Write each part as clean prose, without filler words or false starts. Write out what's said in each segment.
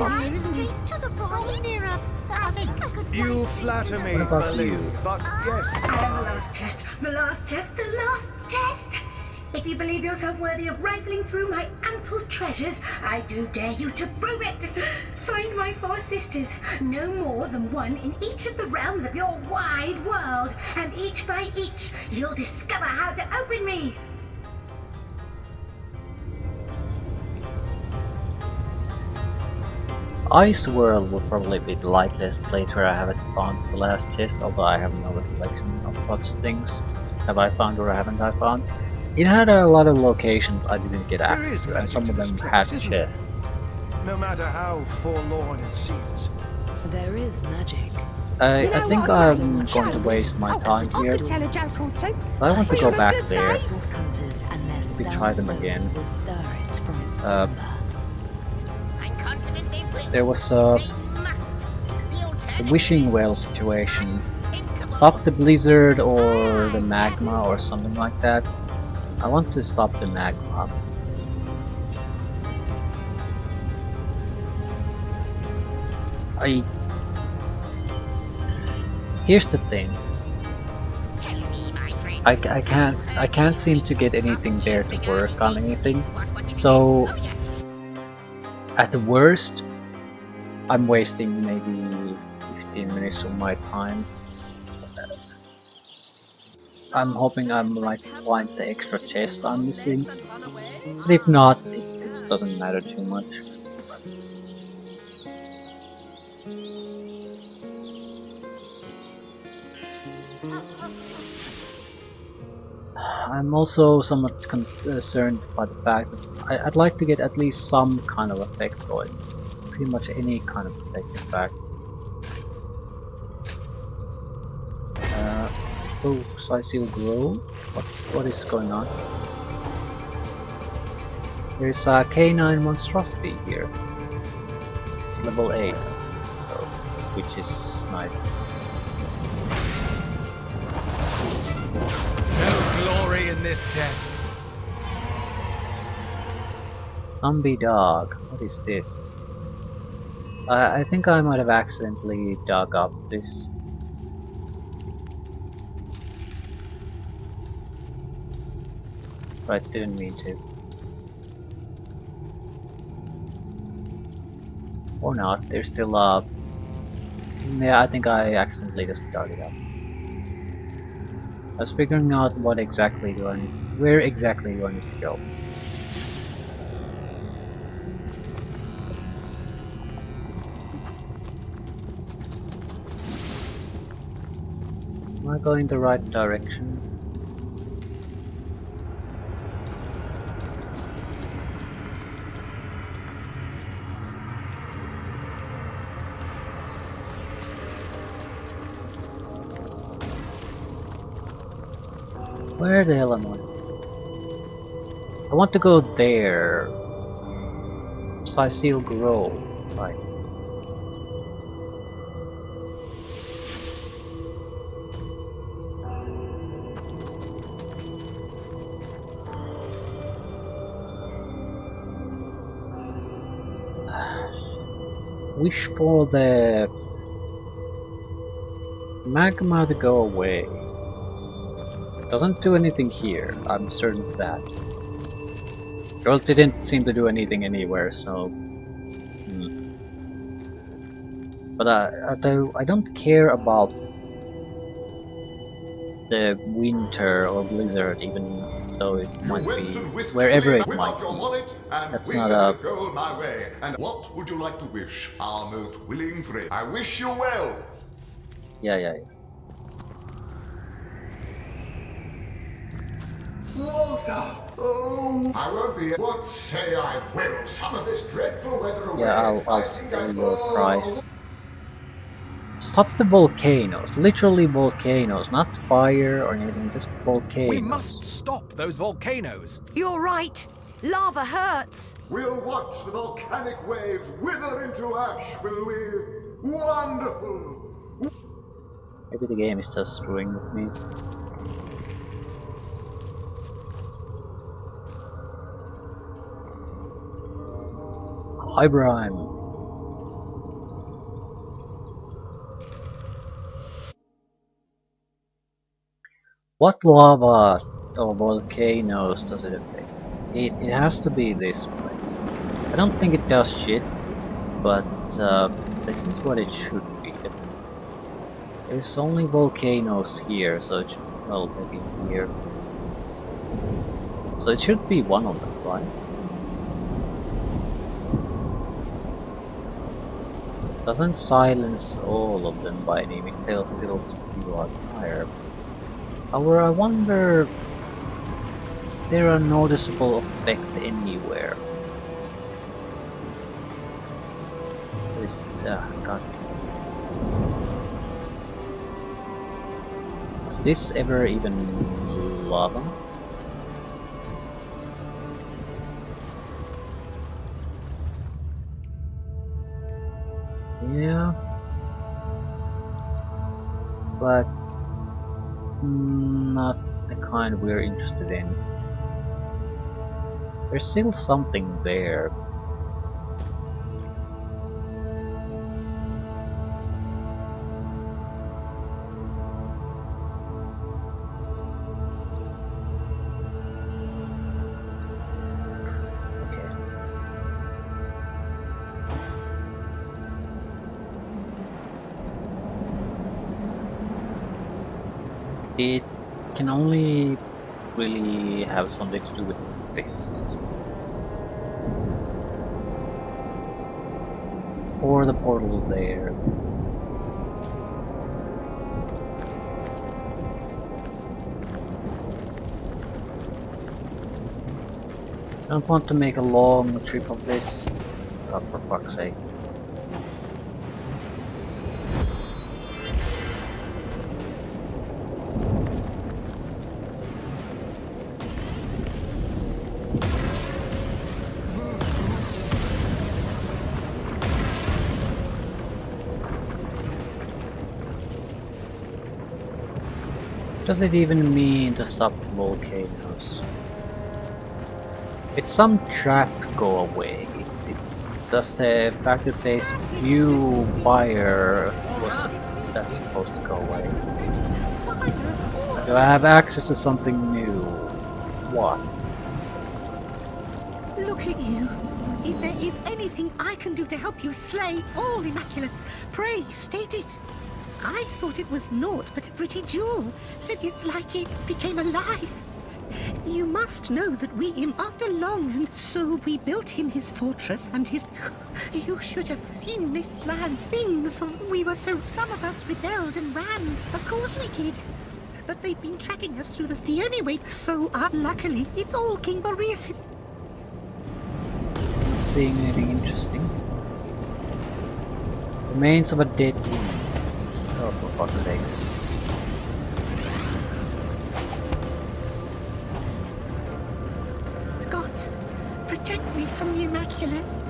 Straight to the point. Nearer. I think I could You flatter me, What about my you? lady, but yes. I have the last test. The last test. The last test. If you believe yourself worthy of rifling through my ample treasures, I do dare you to prove it. Find my 4 sisters, no more than one in each of the realms of your wide world, and each by each, you'll discover how to open me. Ice World would probably be the likeliest place where I haven't found the last chest, although I have no recollection of such things. Have I found or haven't I found? It had a lot of locations I didn't get There access is to, and magic some to of this them place, had isn't there? chests. No matter how forlorn it seems. There is magic. I think I'm going to waste my time I here. could tell a joke or two. I want to go back there. Source hunters and their We try them again. will stir it from its Uh, slumber. I'm confident they will. There was They a must. The alternative wishing is well situation. impossible. Stop the blizzard or the magma or something like that. I want to stop the magma. Here's the thing. Tell me, my friend. I can't seem to get anything there to work on anything. So Oh, yes. at the worst, I'm wasting maybe 15 minutes of my time. I'm hoping I'm like find the extra chest I'm missing. But if not, it doesn't matter too much. I'm also somewhat concerned by the fact that I'd like to get at least some kind of effect going. Pretty much any kind of effect, in fact. Oh, Cecil Grove? What is going on? There's a canine monstrosity here. It's level 8, so, which is nice. No glory in this death. Zombie dog. What is this? I think I might have accidentally dug up this. Right, didn't mean to. Or not, there's still yeah, I think I accidentally just dug it up. I was figuring out what exactly do I need, where exactly do I need to go. Am I going the right direction? Where the hell am I? I want to go there. Cecil Grove, right. Wish for the magma to go away. Doesn't do anything here, I'm certain of that. Well, it didn't seem to do anything anywhere, so... But I don't care about the winter or blizzard, even though it might be wherever it might be. That's not a... Go my way. And what would you like to wish our most willing friend? I wish you well. Yeah. Water. Oh, I won't be. What say I will? Some of this dreadful weather away. Yeah, I'll I think spare I- your price. Stop the volcanoes, literally volcanoes, not fire or anything, just volcanoes. We must stop those volcanoes. You're right. Lava hurts. We'll watch the volcanic waves wither into ash, will we? Wonderful. Maybe the game is just screwing with me. Hi, Brian. What lava or volcanoes does it affect? It has to be this place. I don't think it does shit, but this is what it should be. There's only volcanoes here, so it should, well, maybe here. So it should be one of them, right? Doesn't silence all of them by any means, they'll still spew out fire. However, I wonder, is there a noticeable effect anywhere? God. Is this ever even lava? Yeah, but not the kind we're interested in. There's still something there. It can only really have something to do with this. Or the portal there. I don't want to make a long trip of this. God, for fuck's sake. What does it even mean to stop volcanoes? It's some trap to go away. Does the fact that they spew fire that supposed to go away? Do I have access to something new? What? Look at you. If there is anything I can do to help you slay all Immaculates, pray state it. I thought it was naught but a pretty jewel, said it's like it became alive. You must know that we him after long, and so we built him his fortress and his... You should have seen this land. Things we were so... Some of us rebelled and ran. Of course we did. But they've been tracking us through the only way, so luckily it's all King Boreas. Seeing anything interesting? Remains of a dead woman. Oh, for fuck's sake. God, protect me from the Immaculates.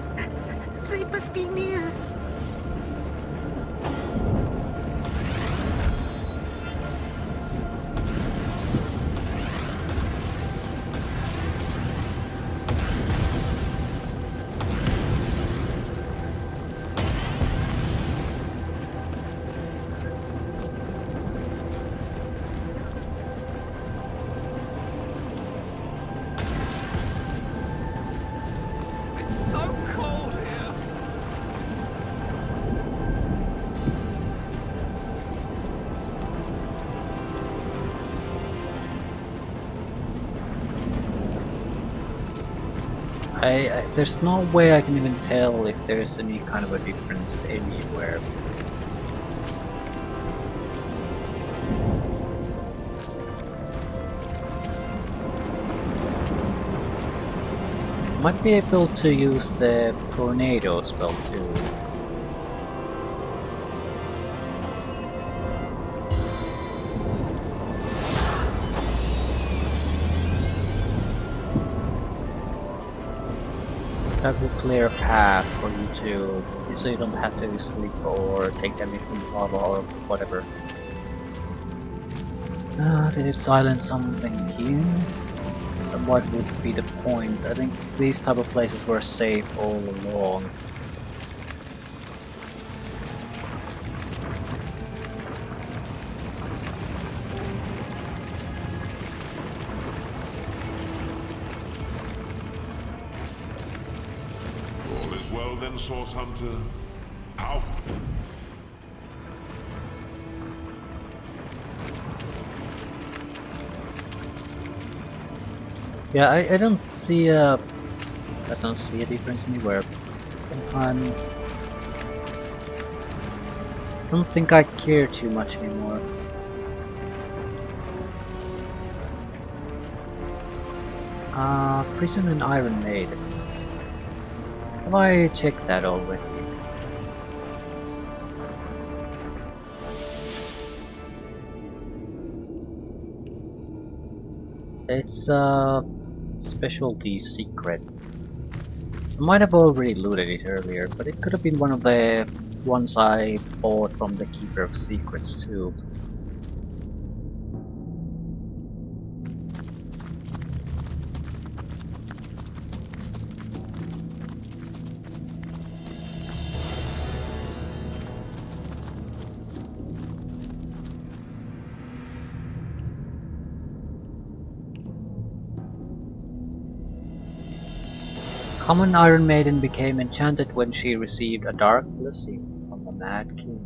They must be near. It's so cold here. There's no way I can even tell if there's any kind of a difference anywhere. Might be able to use the tornado spell too. That will clear a path for you to, so you don't have to sleep or take damage from lava or whatever. Did it silence something here? And what would be the point? I think these type of places were safe all along. one source hunter. How? Yeah, I don't see I don't see a difference anywhere. Sometimes don't think I care too much anymore. Prison and Iron Maiden. Have I checked that already? It's a specialty secret. I might have already looted it earlier, but it could have been one of the ones I bought from the Keeper of Secrets too. Common Iron Maiden became enchanted when she received a dark blessing from the Mad King.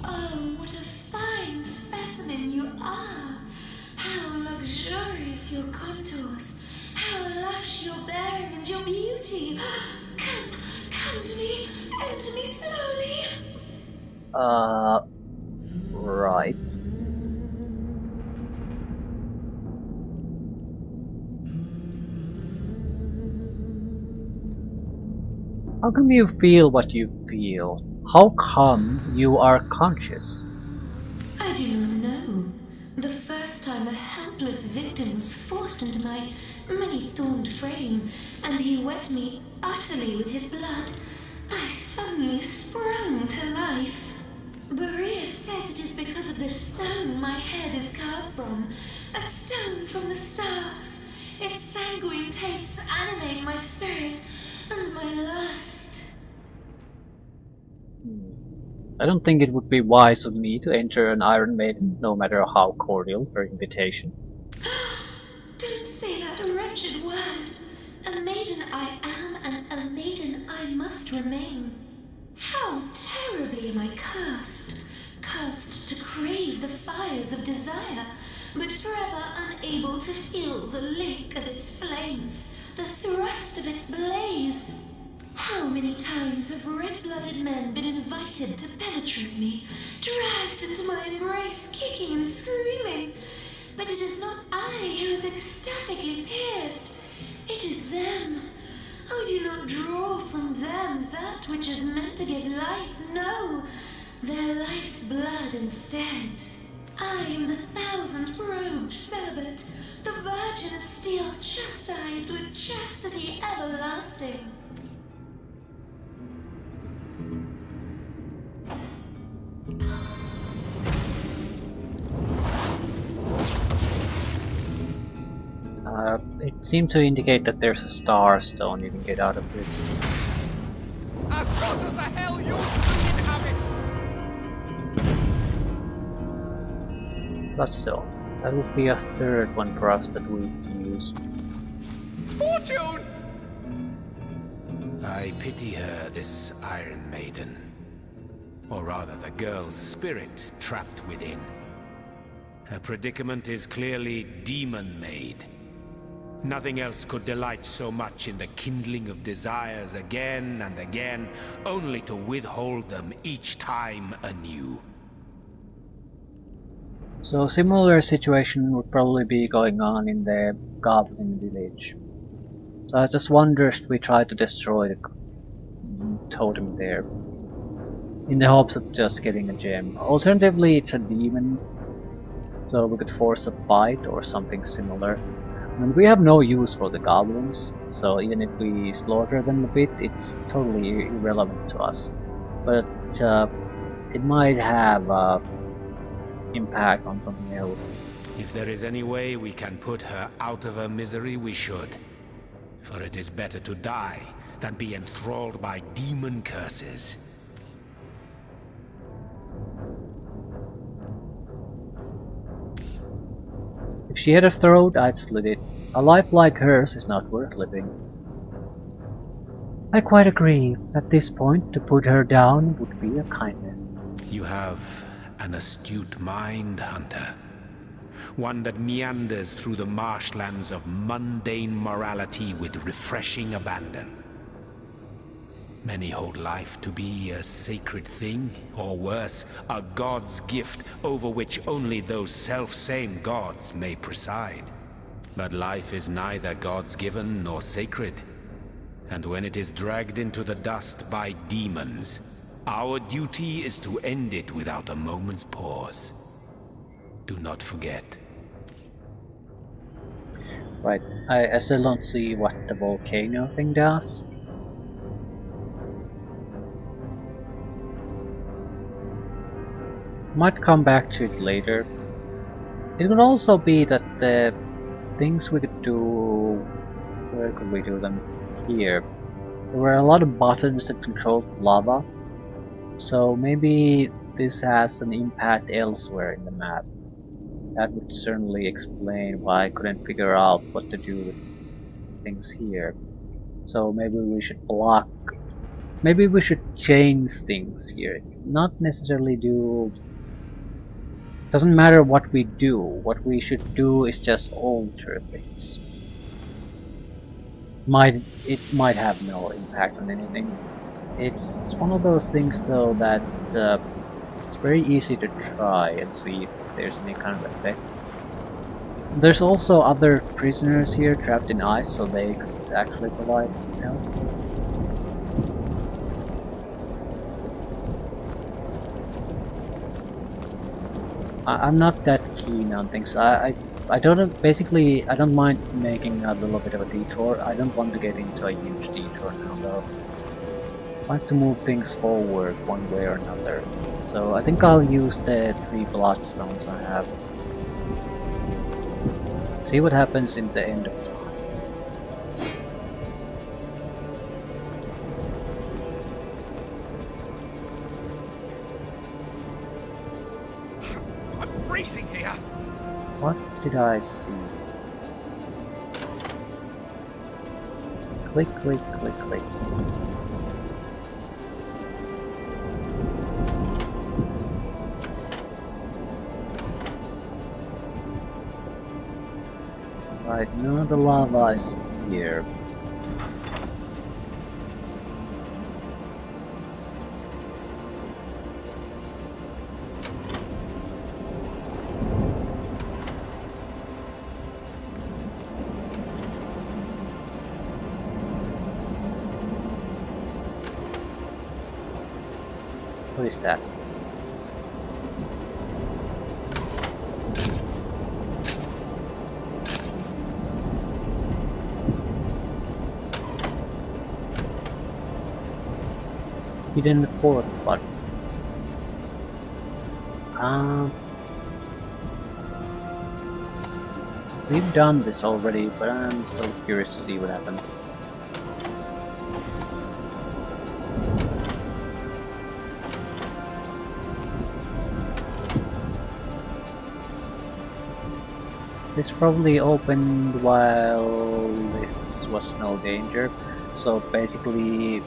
Oh, what a fine specimen you are! How luxurious your contours! How lush your bearing and your beauty! Come to me, enter me slowly! Right. How come you feel what you feel? How come you are conscious? I do not know. The first time a helpless victim was forced into my many-thorned frame, and he wet me utterly with his blood, I suddenly sprung to life. Boreas says it is because of the stone my head is carved from, a stone from the stars. Its sanguine tastes animate my spirit and my lust. I don't think it would be wise of me to enter an Iron Maiden, no matter how cordial her invitation. Don't say that wretched word. A maiden I am, and a maiden I must remain. How terribly am I cursed! Cursed to crave the fires of desire, but forever unable to feel the lick of its flames, the thrust of its blaze. How many times have red-blooded men been invited to penetrate me, dragged into my embrace, kicking and screaming? But it is not I who is ecstatically pierced. It is them. I do not draw from them that which is meant to give life, no. Their life's blood instead. I am the thousand-robed celibate, the virgin of steel chastised with chastity everlasting. It seemed to indicate that there's a star stone you can get out of this. As hot as the hell you inhabit! But still, that would be a third one for us that we use. Fortune! I pity her, this Iron Maiden. Or rather, the girl's spirit trapped within. Her predicament is clearly demon-made. Nothing else could delight so much in the kindling of desires again and again, only to withhold them each time anew. So similar situation would probably be going on in the Goblin village. So I just wonder if we try to destroy the totem there, in the hopes of just getting a gem. Alternatively, it's a demon, so we could force a fight or something similar. And we have no use for the goblins, so even if we slaughter them a bit, it's totally irrelevant to us. But it might have impact on something else. If there is any way we can put her out of her misery, we should. For it is better to die than be enthralled by demon curses. If she had a throat, I'd slit it. A life like hers is not worth living. I quite agree. At this point, to put her down would be a kindness. You have an astute mind, Hunter. One that meanders through the marshlands of mundane morality with refreshing abandon. Many hold life to be a sacred thing, or worse, a god's gift over which only those self-same gods may preside. But life is neither God's given nor sacred. And when it is dragged into the dust by demons, our duty is to end it without a moment's pause. Do not forget. Right, I still don't see what the volcano thing does. Might come back to it later. It could also be that the things we could do... Where could we do them? Here. There were a lot of buttons that controlled lava, so maybe this has an impact elsewhere in the map. That would certainly explain why I couldn't figure out what to do with things here. So maybe we should block... Maybe we should change things here. Not necessarily do... Doesn't matter what we do. What we should do is just alter things. It might have no impact on anything. It's one of those things though that it's very easy to try and see if there's any kind of effect. There's also other prisoners here trapped in ice, so they could actually provide help. I'm not that keen on things. I don't basically I don't mind making a little bit of a detour. I don't want to get into a huge detour now though. I like to move things forward one way or another. So I think I'll use the 3 bloodstones I have. See what happens in the end of time. I'm freezing here. What did I see? Click, click, click, click. Right, none of the lava is here. What is that? Hidden fourth button. We've done this already, but I'm still curious to see what happens. This probably opened while this was no danger, so basically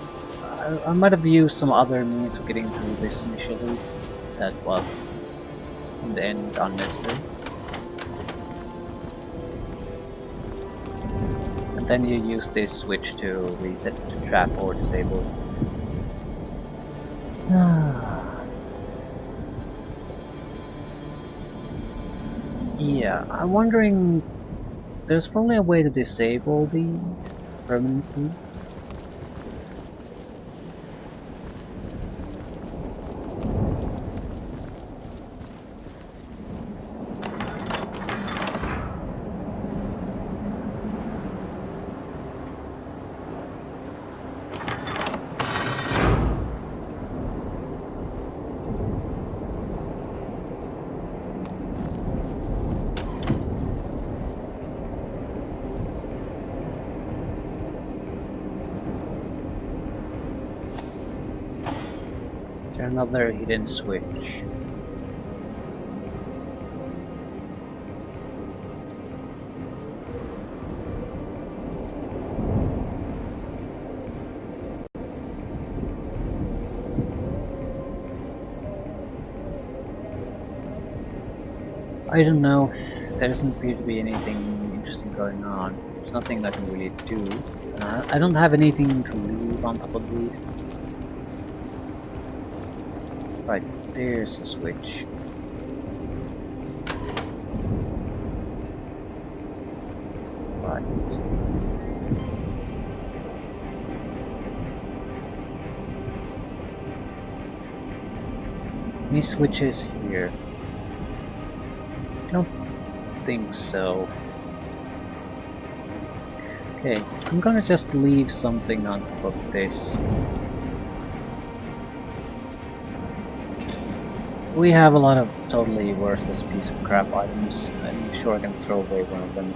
I might have used some other means of getting through this initially that was in the end unnecessary. And then you use this switch to reset to trap or disable. Yeah, I'm wondering, there's probably a way to disable these permanently. Is there another hidden switch? I don't know. There doesn't appear to be anything interesting going on. There's nothing I can really do. I don't have anything to leave on top of these. Right, there's a switch. Right. Any switches here? I don't think so. Okay, I'm gonna just leave something on top of this. We have a lot of totally worthless piece of crap items. I'm sure I can throw away one of them.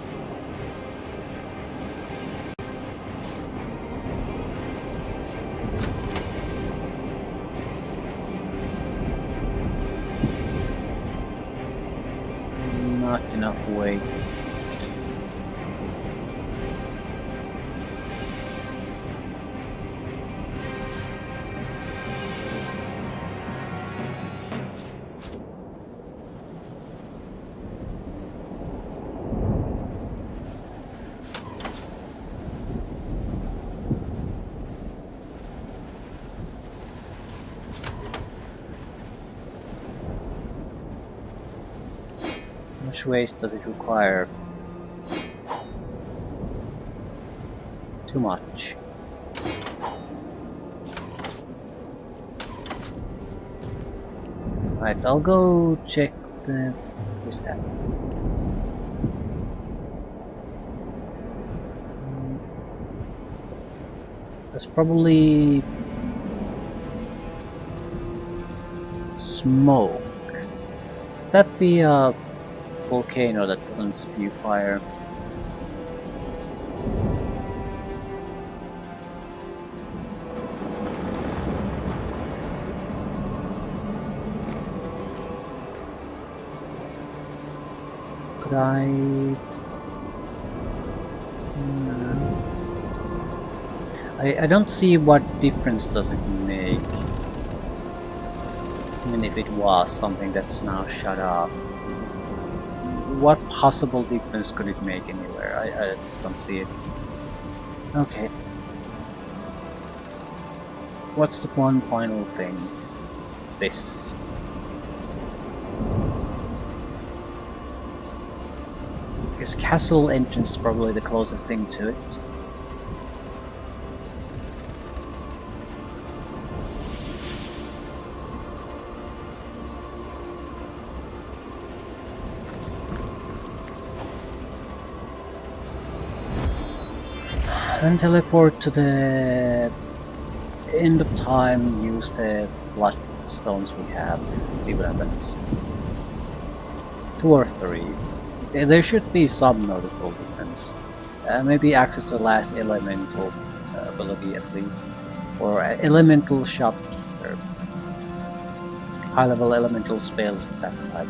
Not enough weight. How much weight does it require? Too much. Right, I'll go check the... what's that? That's probably... smoke. Could that be a volcano that doesn't spew fire? Could I... No. I don't see what difference does it make. Even if it was something that's now shut off. What possible difference could it make anywhere? I just don't see it. Okay. What's the one final thing? This. Because castle entrance is probably the closest thing to it. Then teleport to the end of time, use the bloodstones we have, see what happens. 2 or 3. There should be some noticeable difference. Maybe access to the last elemental ability at least. Or elemental shopkeeper. High level elemental spells of that type.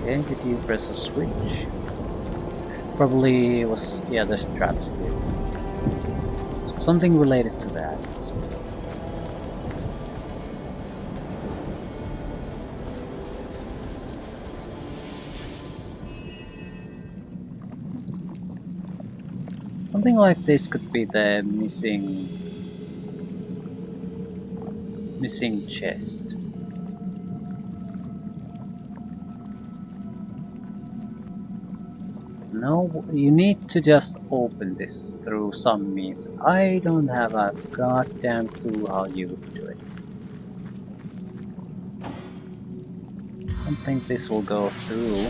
Okay, did you press a switch? Probably was, yeah, there's traps here. So something related to that. Something like this could be the missing chest. No, you need to just open this through some means. I don't have a goddamn clue how you would do it. I don't think this will go through.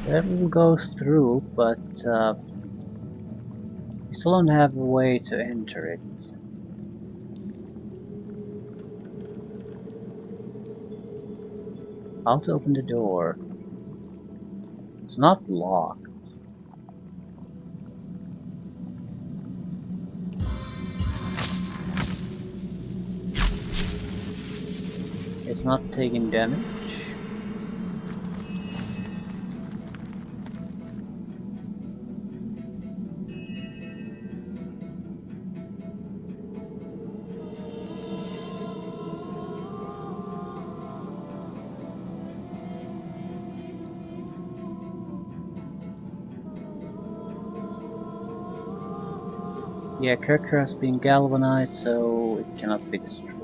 That will go through, but we still don't have a way to enter it. How to open the door? It's not locked. It's not taking damage. Yeah, character has been galvanized, so it cannot be destroyed.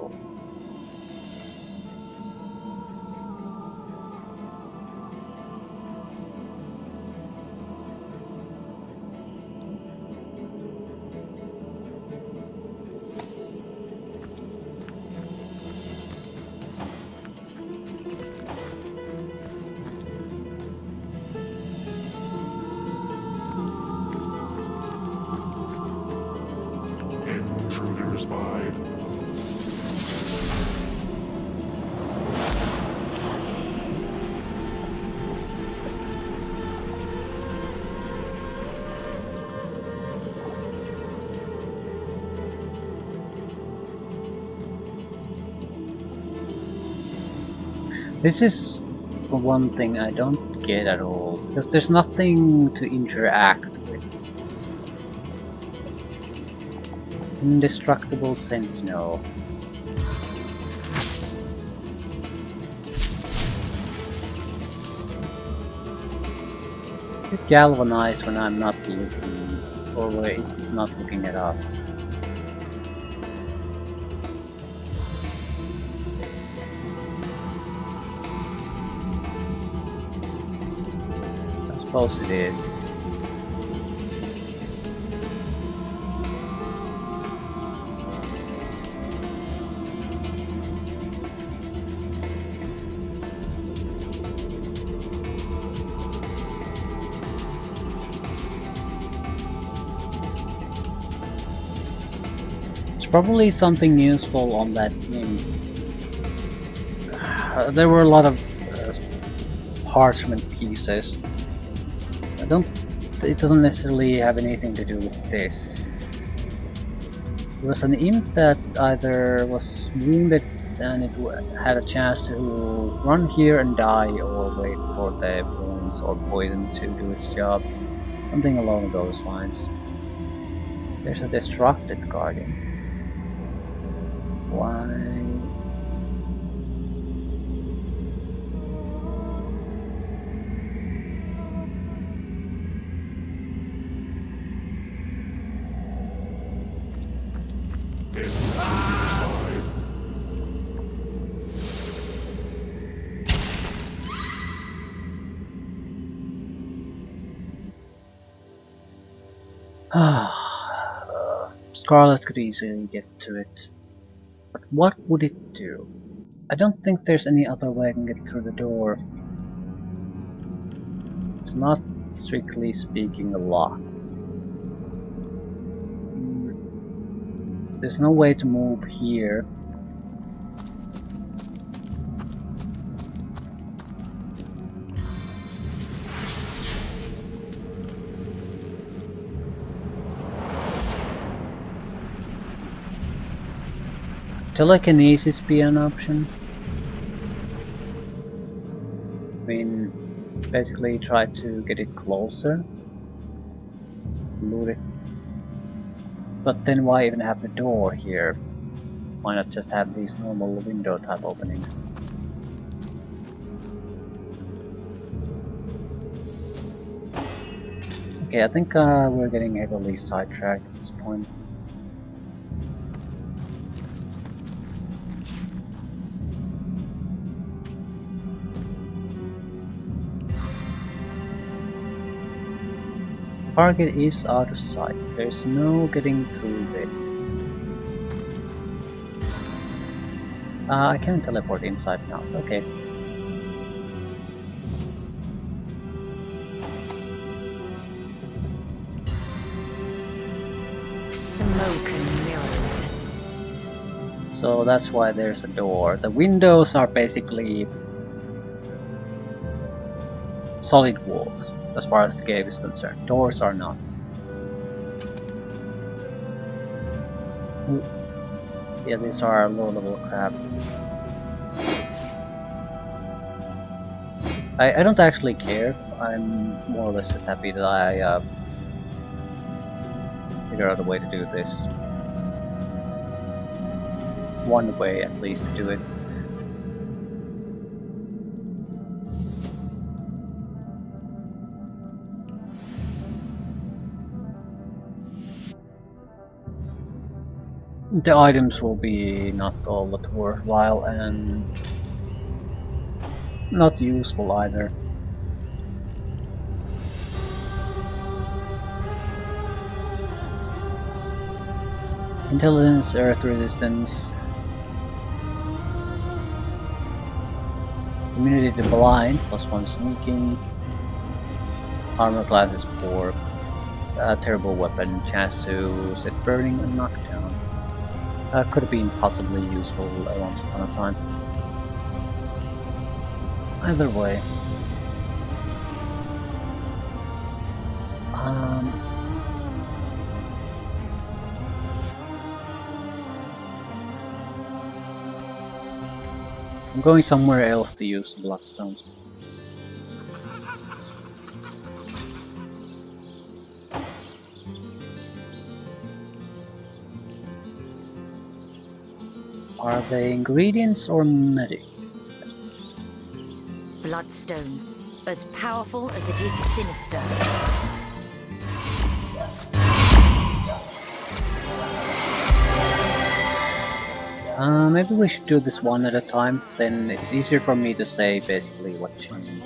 Intruder spied. This is one thing I don't get at all, because there's nothing to interact with. Indestructible Sentinel. It's galvanized when I'm not looking, or when it's not looking at us. I suppose it is. Probably something useful on that game. There were a lot of parchment pieces. It doesn't necessarily have anything to do with this. There was an imp that either was wounded and it had a chance to run here and die, or wait for the wounds or poison to do its job. Something along those lines. There's a destructed guardian. Why? Scarlet could easily get to it. But what would it do? I don't think there's any other way I can get through the door. It's not, strictly speaking, a lock. There's no way to move here. Telekinesis be an option? I mean, basically try to get it closer, loot it. But then why even have the door here? Why not just have these normal window type openings? Okay, I think we're getting heavily sidetracked at this point. Target is out of sight. There's no getting through this. I can teleport inside now. Okay. Smoke and mirrors. So that's why there's a door. The windows are basically solid walls, as far as the game is concerned. Doors are not. Yeah, these are low level crap. I don't actually care. I'm more or less just happy that I figure out a way to do this. One way at least to do it. The items will be not all that worthwhile and not useful either. Intelligence, earth resistance, immunity to blind, +1 sneaking, armor class is 4, terrible weapon, chance to set burning and knockdown. Could have been possibly useful once upon a time. Either way. I'm going somewhere else to use bloodstones. Are they ingredients or medic? Bloodstone, as powerful as it is sinister. Maybe we should do this one at a time, then it's easier for me to say basically what changed.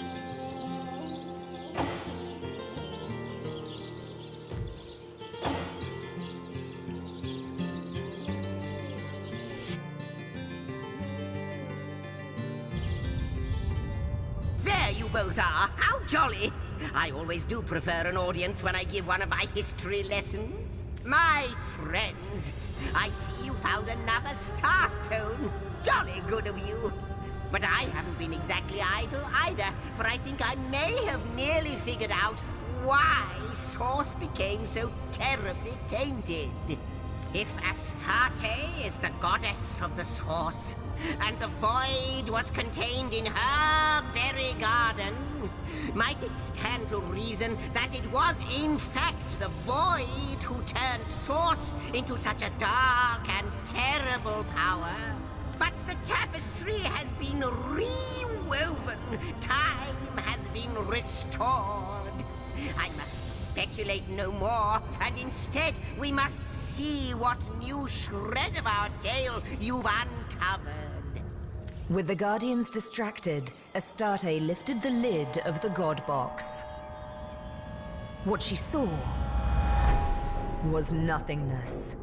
There you both are! How jolly! I always do prefer an audience when I give one of my history lessons. My friends, I see you found another starstone. Jolly good of you. But I haven't been exactly idle either, for I think I may have nearly figured out why Source became so terribly tainted. If Astarte is the goddess of the Source, and the void was contained in her very garden, might it stand to reason that it was in fact the void who turned Source into such a dark and terrible power? But the tapestry has been rewoven. Time has been restored. I must speculate no more, and instead we must see what new shred of our tale you've uncovered. With the Guardians distracted, Astarte lifted the lid of the God Box. What she saw was nothingness.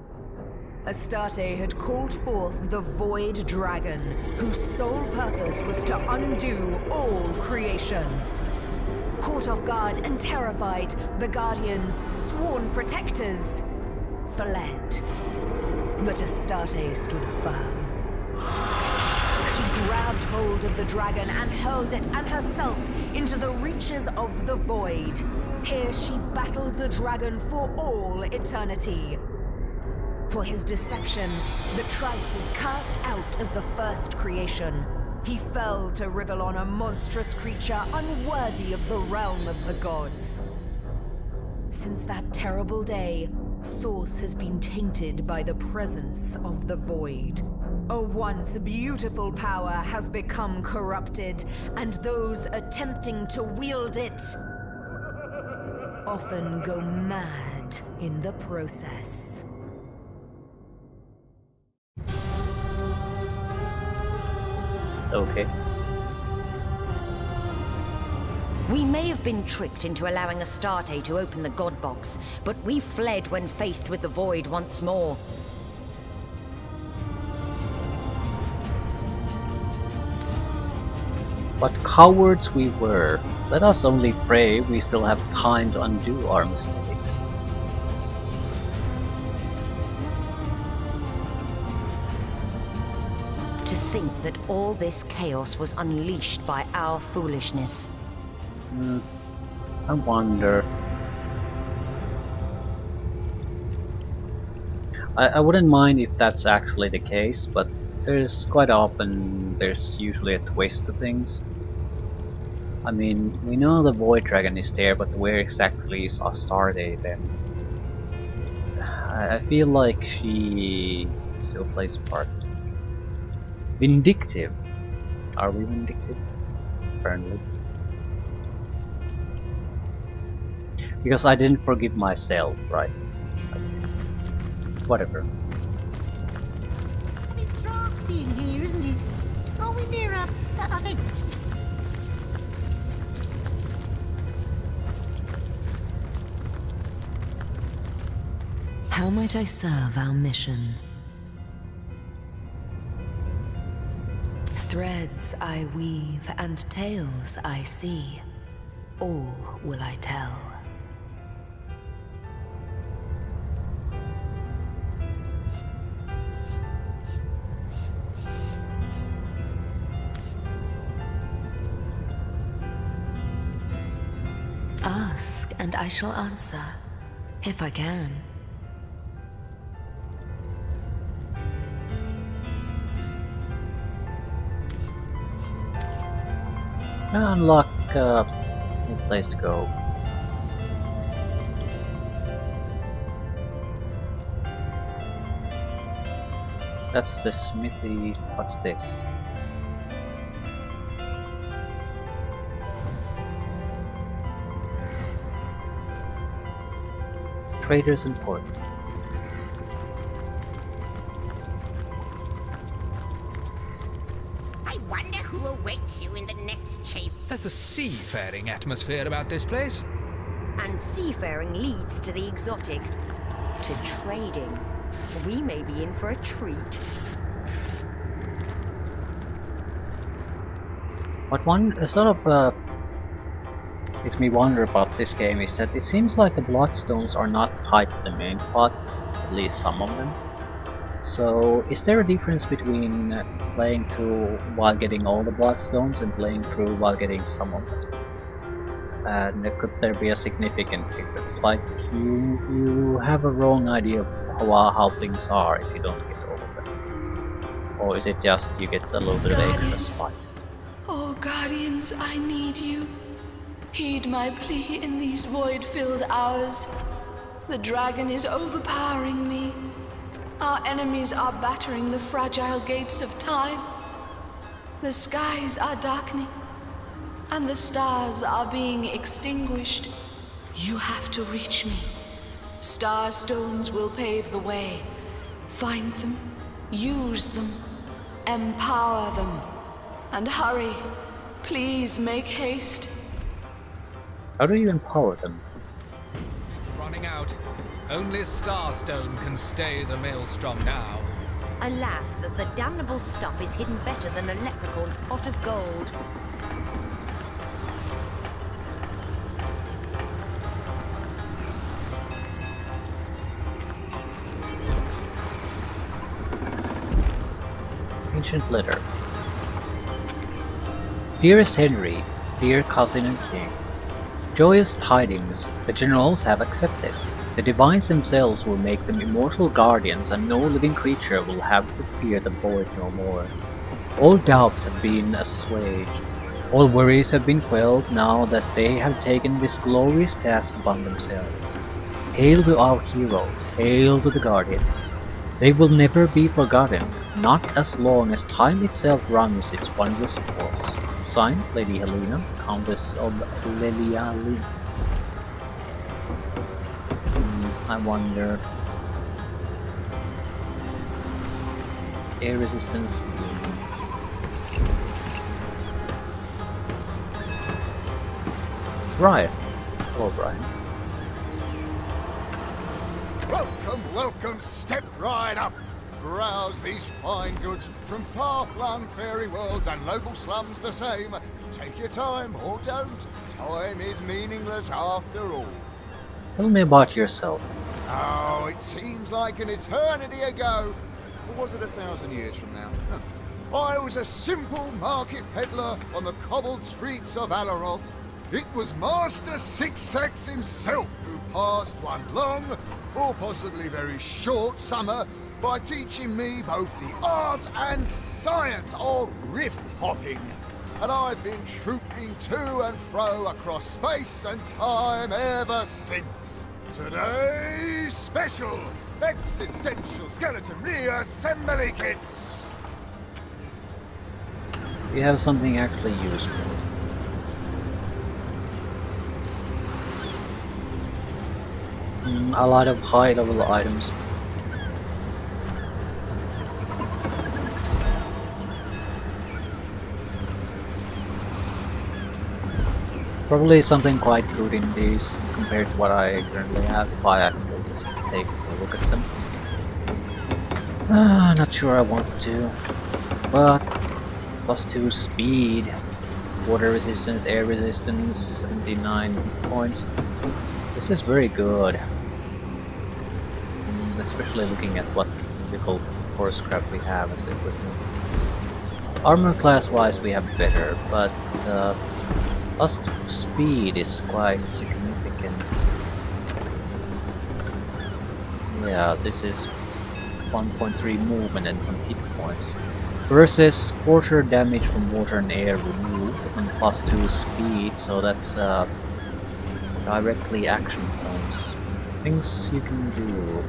Astarte had called forth the Void Dragon, whose sole purpose was to undo all creation. Caught off guard and terrified, the Guardians, sworn protectors, fled. But Astarte stood firm. She grabbed hold of the dragon and hurled it and herself into the reaches of the void. Here she battled the dragon for all eternity. For his deception, the Trife was cast out of the first creation. He fell to Rivellon, a monstrous creature unworthy of the realm of the gods. Since that terrible day, Source has been tainted by the presence of the void. A once beautiful power has become corrupted, and those attempting to wield it often go mad in the process. Okay. We may have been tricked into allowing Astarte to open the God Box, but we fled when faced with the void once more. What cowards we were. Let us only pray we still have time to undo our mistakes. To think that all this chaos was unleashed by our foolishness. I wonder. I wouldn't mind if that's actually the case, but there's quite often there's usually a twist to things. I mean, we know the Void Dragon is there, but where exactly is Astarte then? I feel like she still plays a part. Vindictive. Are we vindictive? Apparently. Because I didn't forgive myself, right? Whatever. A bit drafty in here, isn't it? Are we near a vent? How might I serve our mission? Threads I weave and tales I see. All will I tell. Ask and I shall answer, if I can. Unlock a place to go. That's the smithy. What's this? Traders and port. I wonder who awaits you in the next chamber. There's a seafaring atmosphere about this place. And seafaring leads to the exotic. To trading. We may be in for a treat. What one sort of makes me wonder about this game is that it seems like the bloodstones are not tied to the main plot, at least some of them. So is there a difference between playing through while getting all the bloodstones and playing through while getting some of them? And could there be a significant difference? Like you have a wrong idea of how things are if you don't get all of them? Or is it just you get a little bit of extra spice? Oh, Guardians, I need you. Heed my plea in these void-filled hours. The dragon is overpowering me. Our enemies are battering the fragile gates of time. The skies are darkening, and the stars are being extinguished. You have to reach me. Star stones will pave the way. Find them, use them, empower them, and hurry. Please make haste. How do you empower them? Running out. Only Starstone can stay the maelstrom now. Alas, that the damnable stuff is hidden better than a leprechaun's pot of gold. Ancient letter. Dearest Henry, dear cousin and king. Joyous tidings, the generals have accepted. The divines themselves will make them immortal guardians, and no living creature will have to fear the void no more. All doubts have been assuaged. All worries have been quelled now that they have taken this glorious task upon themselves. Hail to our heroes, hail to the guardians. They will never be forgotten, not as long as time itself runs its wondrous course. Signed, Lady Helena, Countess of Leliali. I wonder. Air resistance. Brian. Hello, Brian. Welcome, welcome, step right up. Browse these fine goods from far-flung fairy worlds and local slums the same. Take your time, or don't. Time is meaningless after all. Tell me about yourself. Oh, it seems like an eternity ago. Or was it 1,000 years from now? I was a simple market peddler on the cobbled streets of Alaroth. It was Master Sixax himself who passed one long, or possibly very short summer by teaching me both the art and science of rift hopping. and I've been trooping to and fro across space and time ever since. Today's special existential skeleton reassembly kits. We have something actually useful. A lot of high level items. Probably something quite good in these compared to what I currently have, if I actually just take a look at them. Not sure I want to, but +2 speed, water resistance, air resistance, 79 points. This is very good, especially looking at what typical horse crap we have as equipment. Armor class wise we have better, but +2 speed is quite significant. Yeah, this is 1.3 movement and some hit points. Versus quarter damage from water and air removed and +2 speed, so that's directly action points. Things you can do.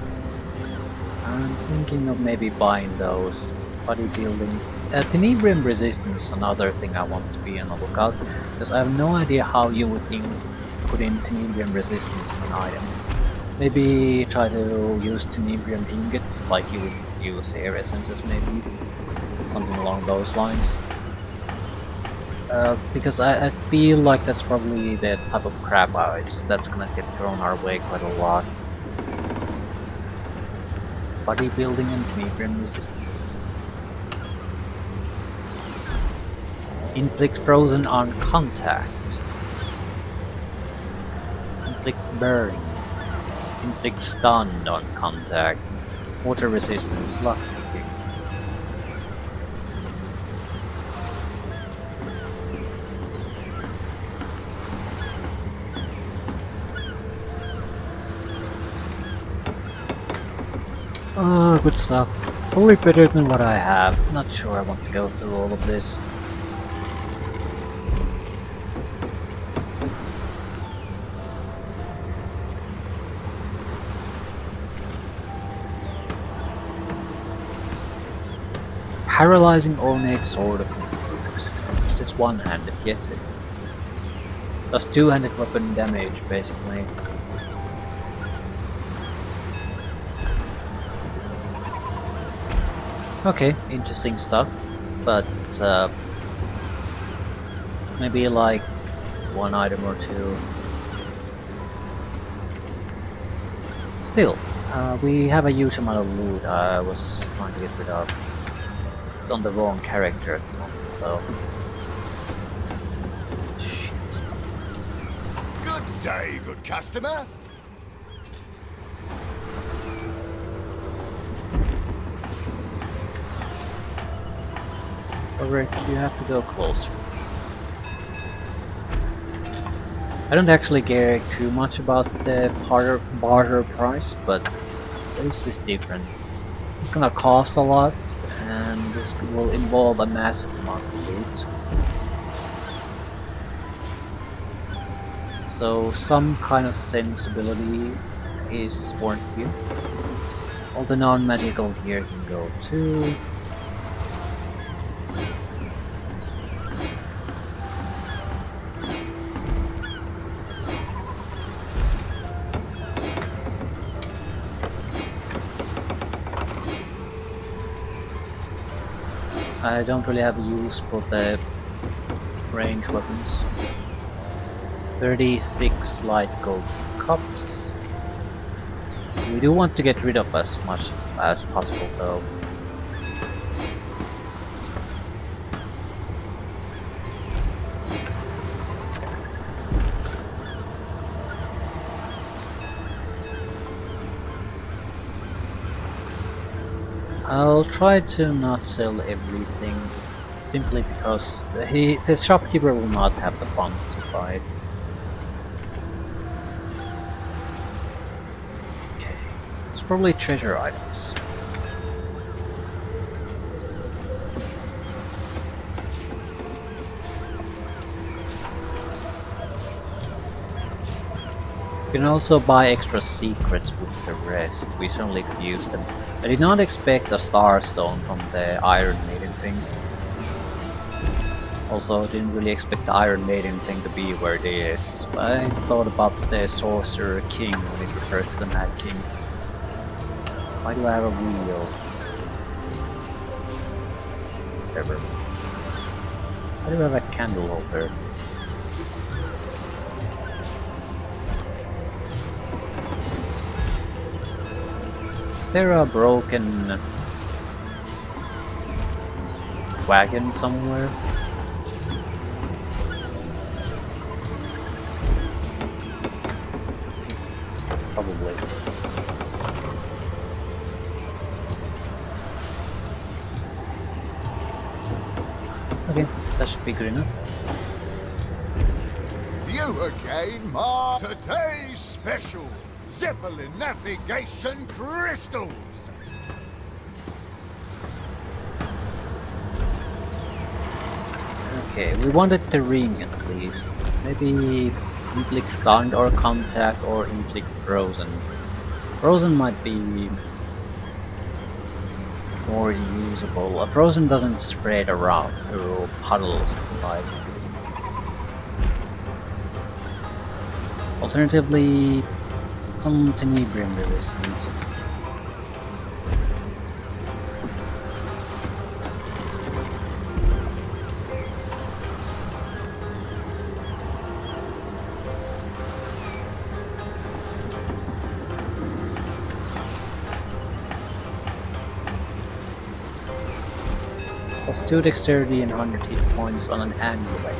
I'm thinking of maybe buying those. Bodybuilding. Tenebrium resistance, another thing I want to be on the lookout, because I have no idea how you would put in tenebrium resistance in an item. Maybe try to use tenebrium ingots like you would use air essences, maybe. Something along those lines. Because I feel like that's probably the type of crap that's gonna get thrown our way quite a lot. Bodybuilding and tenebrium resistance. Inflict frozen on contact. Inflict burning. Inflict stunned on contact. Water resistance, luck. Oh, good stuff. Probably better than what I have. Not sure I want to go through all of this. Paralyzing ornate sword of the brute. This is one-handed, yes it does two-handed weapon damage basically. Okay, interesting stuff, but maybe like one item or two. Still, we have a huge amount of loot I was trying to get rid of. It's on the wrong character at the moment, though. Shit. Good day, good customer. Alright, you have to go closer. I don't actually care too much about the barter price, but this is different. It's gonna cost a lot, and this will involve a massive amount of loot. So some kind of sensibility is warranted here. All the non-magical gear can go too. I don't really have a use for the range weapons. 36 light gold cups. We do want to get rid of as much as possible though. I'll try to not sell everything, simply because the shopkeeper will not have the funds to buy it. Okay, it's probably treasure items. can also buy extra secrets with the rest. We certainly could use them. I did not expect a Star Stone from the Iron Maiden thing. Also, didn't really expect the Iron Maiden thing to be where it is. I thought about the Sorcerer King when it refers to the Mad King. Why do I have a wheel? Whatever. Why do I have a candle holder? Is there a broken wagon somewhere? Probably. Okay, that should be good enough. You again, Ma. Today's special Zeppelin navigation crystals. Okay, we wanted the ring at least. Maybe inflict stunned or contact or inflict frozen. Frozen might be more usable. A frozen doesn't spread around through puddles like. Alternatively, some tenebrium resistance. Plus 2 dexterity and 100 hit points on an amulet.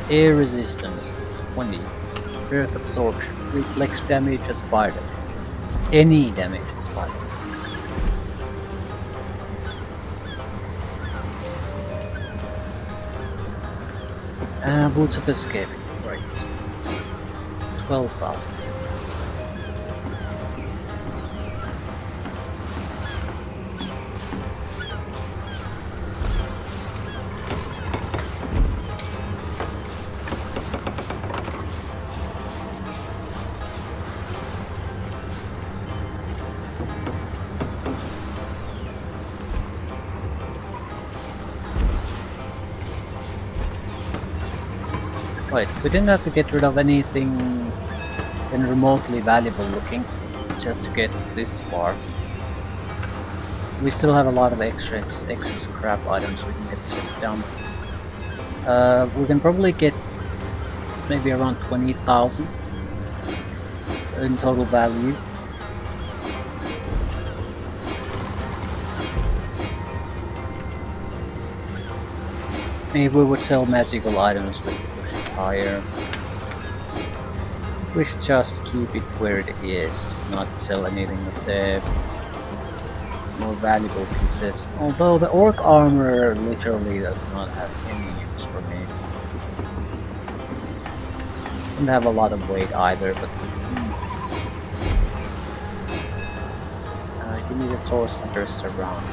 Air resistance 20. Earth absorption. Reflex damage as fighter. Any damage as fighter. Boots of escape. Right. 12,000. Wait, we didn't have to get rid of anything even remotely valuable looking just to get this far. We still have a lot of excess scrap items we can get just down. We can probably get maybe around 20,000 in total value. Maybe we would sell magical items with higher. We should just keep it where it is, not sell anything of the more valuable pieces. Although the orc armor literally does not have any use for me. Doesn't have a lot of weight either, but give me the source hunters around.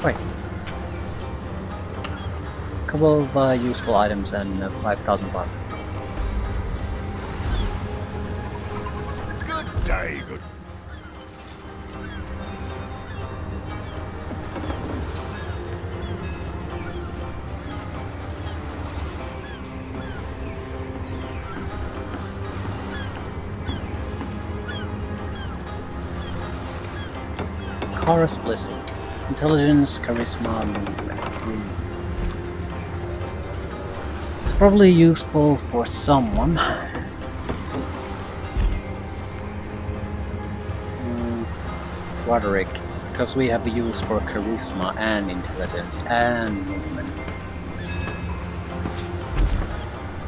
Right. Couple of useful items and 5,000 bucks. Good day, good. Chorus Blessing. Intelligence, Charisma, Movement. It's probably useful for someone. Roderick, because we have use for Charisma and Intelligence and Movement.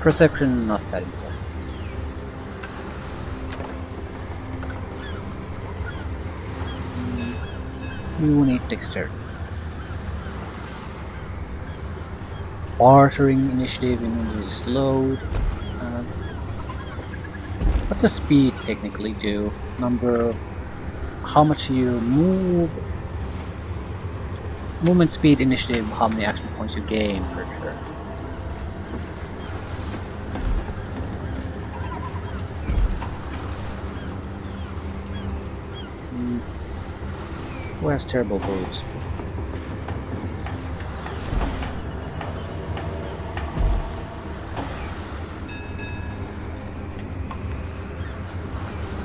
Perception, not that important. You need dexterity. Bartering initiative is slowed. What does speed technically do? Number of how much you move. movement speed initiative, how many action points you gain per turn. Who has terrible boots?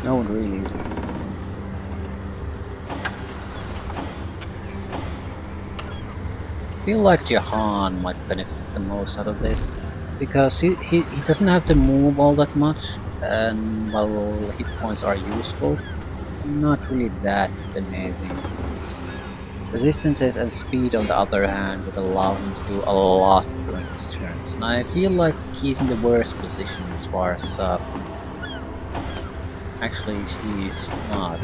No one really. I feel like Jahan might benefit the most out of this, because he doesn't have to move all that much, and while hit points are useful, not really that amazing. Resistances and speed on the other hand would allow him to do a lot during his turns, and I feel like he's in the worst position as far as actually he's not.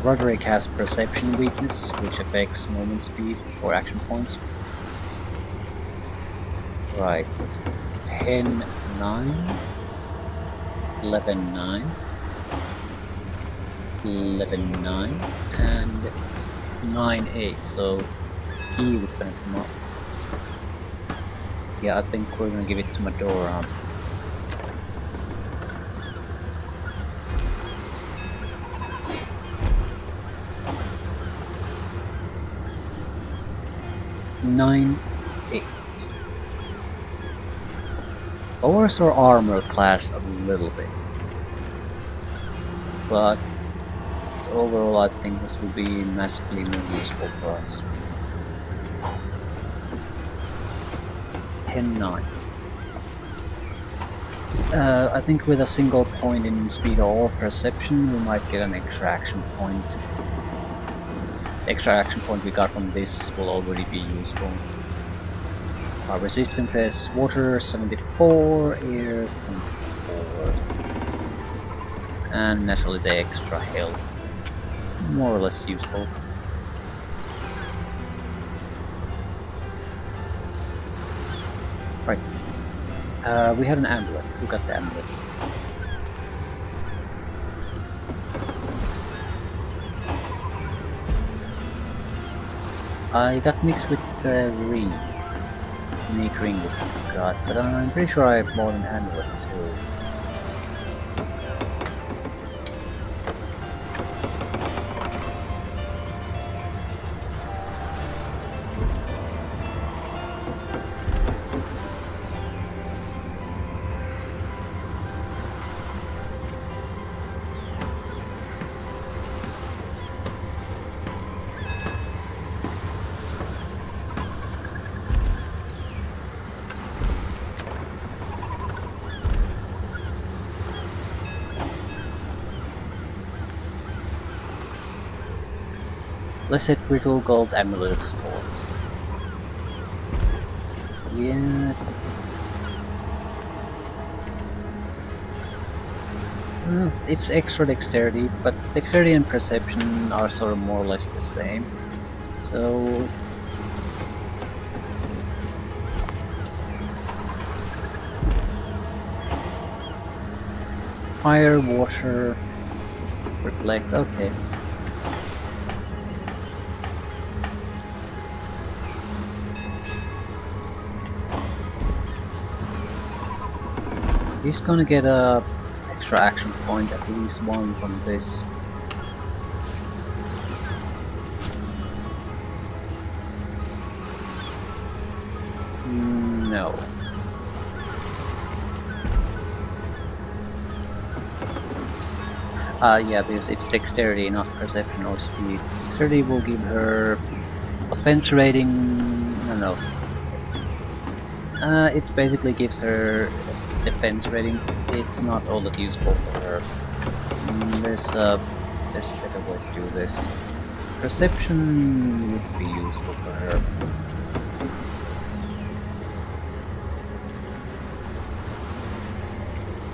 Roderick has perception weakness, which affects movement speed or action points. Right, 10, 9, 11, 9, 11, 9, and 9, 8, so he would benefit him up. Yeah, I think we're gonna give it to Medora. Nine, 8. Lowers our armor class a little bit, but overall I think this will be massively more useful for us. 10, 9. I think with a single point in speed or perception we might get an extra action point. The extra action point we got from this will already be useful. Our resistance is water 74, air 24, and naturally the extra health, more or less useful. Right, we had an amulet. Who got the amulet? I got mixed with the ring. Unique ring that I got, but I'm pretty sure I bought an amulet too. Let's hit Brittle Gold Amulet stores. Yeah. It's extra dexterity, but dexterity and perception are sort of more or less the same. So fire, water, reflect, okay. He's gonna get a extra action point, at least one from this. No. Yeah, because it's dexterity, not perception or speed. Dexterity will give her offense rating. No. It basically gives her defense rating. It's not all that useful for her. There's a better way to do this. Perception would be useful for her.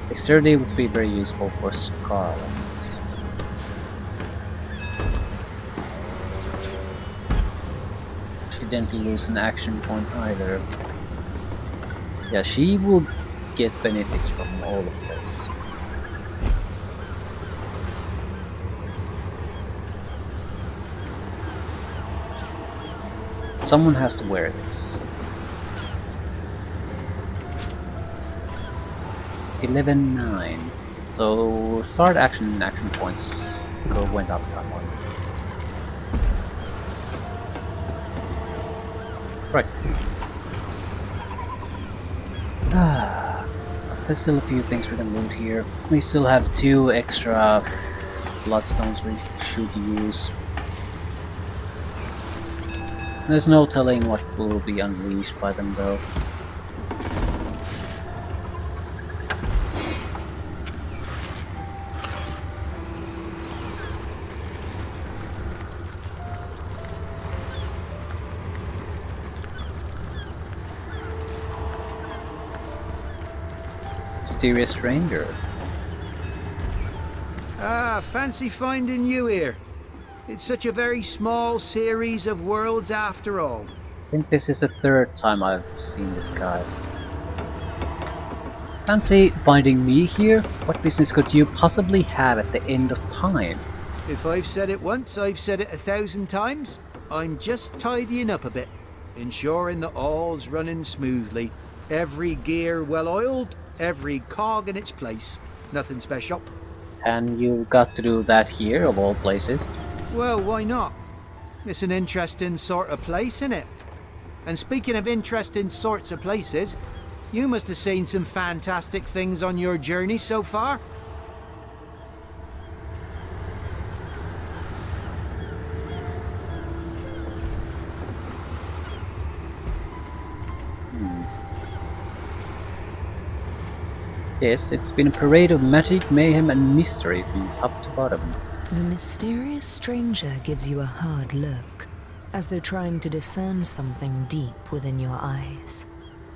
Dexterity would be very useful for Scarlet. She didn't lose an action point either. Yeah, she would get benefits from all of this. someone has to wear this. 11:09. So start action points went up that one. Right. There's still a few things we can loot here. We still have 2 extra bloodstones we should use. There's no telling what will be unleashed by them though. Mysterious stranger. Ah, fancy finding you here. It's such a very small series of worlds after all. I think this is the 3rd time I've seen this guy. Fancy finding me here? What business could you possibly have at the end of time? If I've said it once, I've said it 1,000 times. I'm just tidying up a bit, ensuring that all's running smoothly. Every gear well oiled, every cog in its place. Nothing special. And you got to do that here, of all places? Well, why not? It's an interesting sort of place, innit? And speaking of interesting sorts of places, you must have seen some fantastic things on your journey so far. Yes, it's been a parade of magic, mayhem and mystery from top to bottom. The mysterious stranger gives you a hard look, as though trying to discern something deep within your eyes.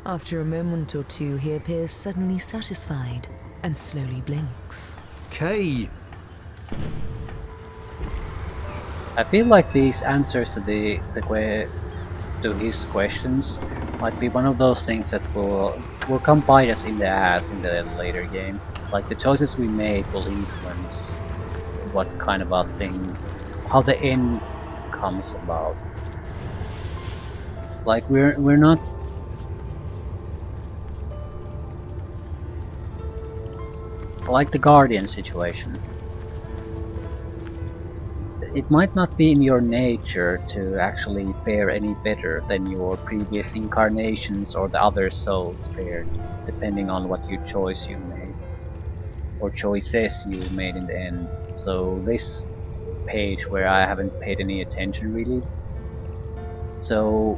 After a moment or two, he appears suddenly satisfied and slowly blinks. Kay! I feel like these answers to to his questions might be one of those things that will come bite us in the ass in the later game. Like the choices we made will influence what kind of a thing, how the end comes about. Like we're not like the Guardian situation. It might not be in your nature to actually fare any better than your previous incarnations or the other souls fared, depending on what your choice you made, or choices you made in the end. So this page where I haven't paid any attention really, so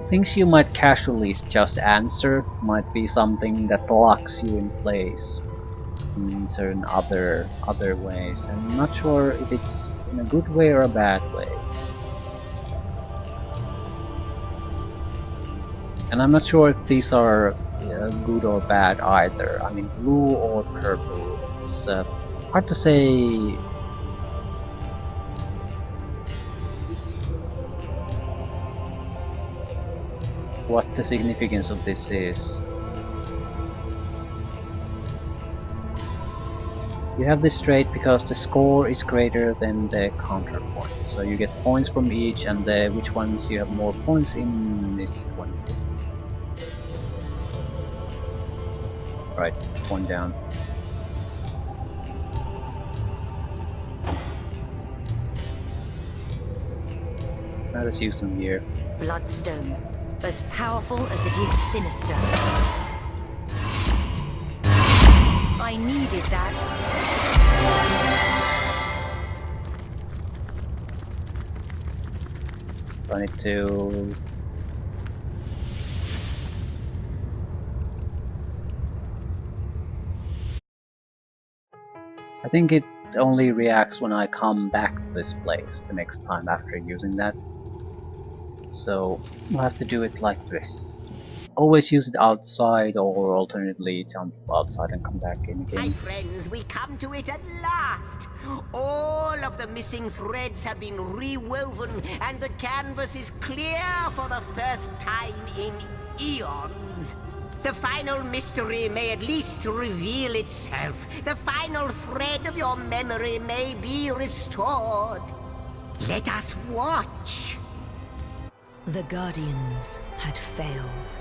things you might casually just answer might be something that locks you in place in certain other ways. I'm not sure if it's in a good way or a bad way. And I'm not sure if these are good or bad either. I mean, blue or purple. It's hard to say. What the significance of this is. You have this trait because the score is greater than the counterpoint. So you get points from each, and which ones you have more points in this one. Right, one down. Now let's use them here. Bloodstone, as powerful as it is sinister. I needed that. 22. I think it only reacts when I come back to this place the next time after using that. So I'll have to do it like this. Always use it outside, or alternatively jump outside and come back in again. My friends, we come to it at last. All of the missing threads have been rewoven, and the canvas is clear for the first time in eons. The final mystery may at least reveal itself. The final thread of your memory may be restored. Let us watch. The Guardians had failed.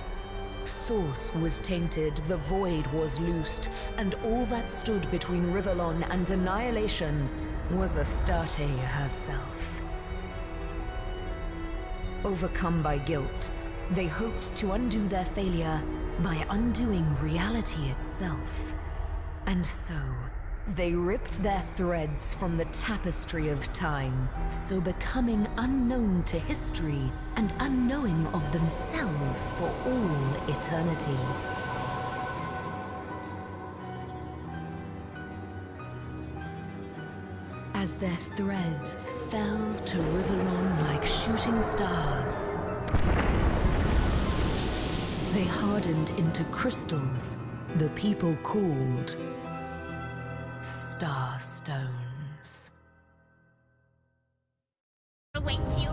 Source was tainted, the Void was loosed, and all that stood between Rivellon and annihilation was Astarte herself. Overcome by guilt, they hoped to undo their failure by undoing reality itself. And so, they ripped their threads from the tapestry of time, so becoming unknown to history and unknowing of themselves for all eternity. As their threads fell to Rivellon like shooting stars, they hardened into crystals the people called Star Stones. Awaits you.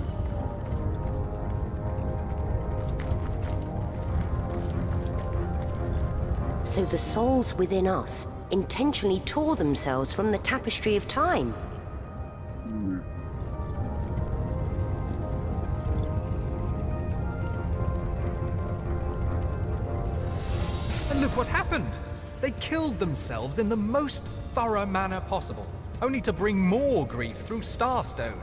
So the souls within us intentionally tore themselves from the tapestry of time. And look what happened! They killed themselves in the most thorough manner possible, only to bring more grief through Starstone.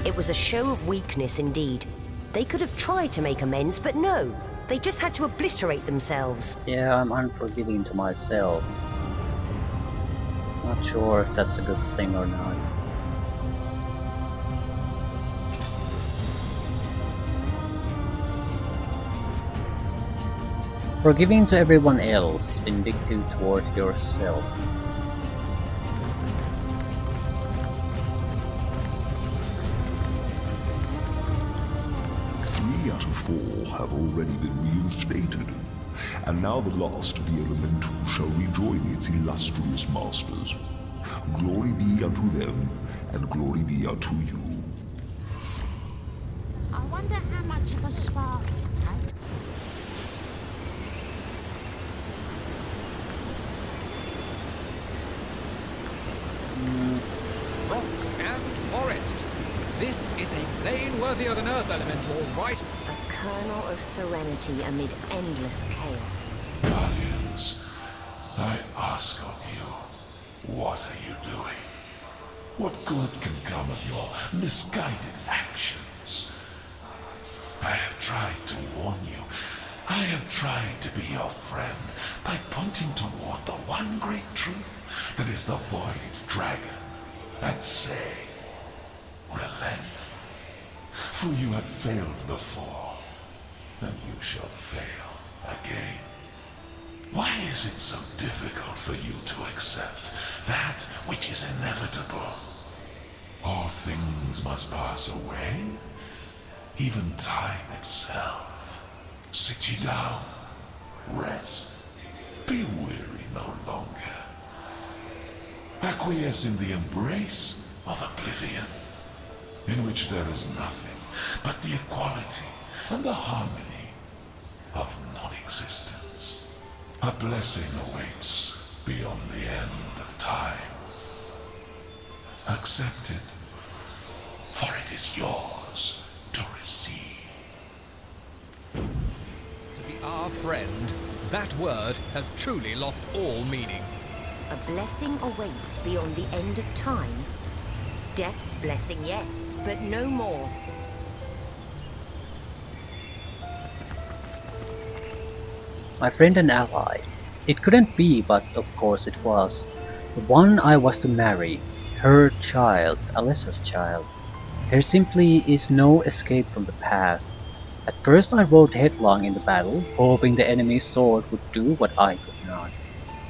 It was a show of weakness indeed. They could have tried to make amends, but no. They just had to obliterate themselves. Yeah, I'm unforgiving to myself. Not sure if that's a good thing or not. Forgiving to everyone else, vindictive toward yourself. 3 out of 4 have already been reinstated, and now the last of the elemental shall rejoin its illustrious masters. Glory be unto them, and glory be unto you. I wonder how much of a spark it had. Rocks and forest. This is a plane worthy of an Earth elemental, all right. A kernel of serenity amid endless chaos. Guardians, I ask of you, what are you doing? What good can come of your misguided actions? I have tried to warn you. I have tried to be your friend by pointing toward the one great truth that is the Void Dragon, and say, relent. For you have failed before, and you shall fail again. Why is it so difficult for you to accept that which is inevitable? All things must pass away, even time itself. Sit ye down, rest, be weary no longer. Acquiesce in the embrace of oblivion, in which there is nothing but the equality and the harmony of non-existence. A blessing awaits beyond the end of time. Accept it, for it is yours to receive. To be our friend, that word has truly lost all meaning. A blessing awaits beyond the end of time. Death's blessing, yes, but no more. My friend and ally. It couldn't be, but of course it was. The one I was to marry. Her child, Alyssa's child. There simply is no escape from the past. At first I rode headlong in the battle, hoping the enemy's sword would do what I could not.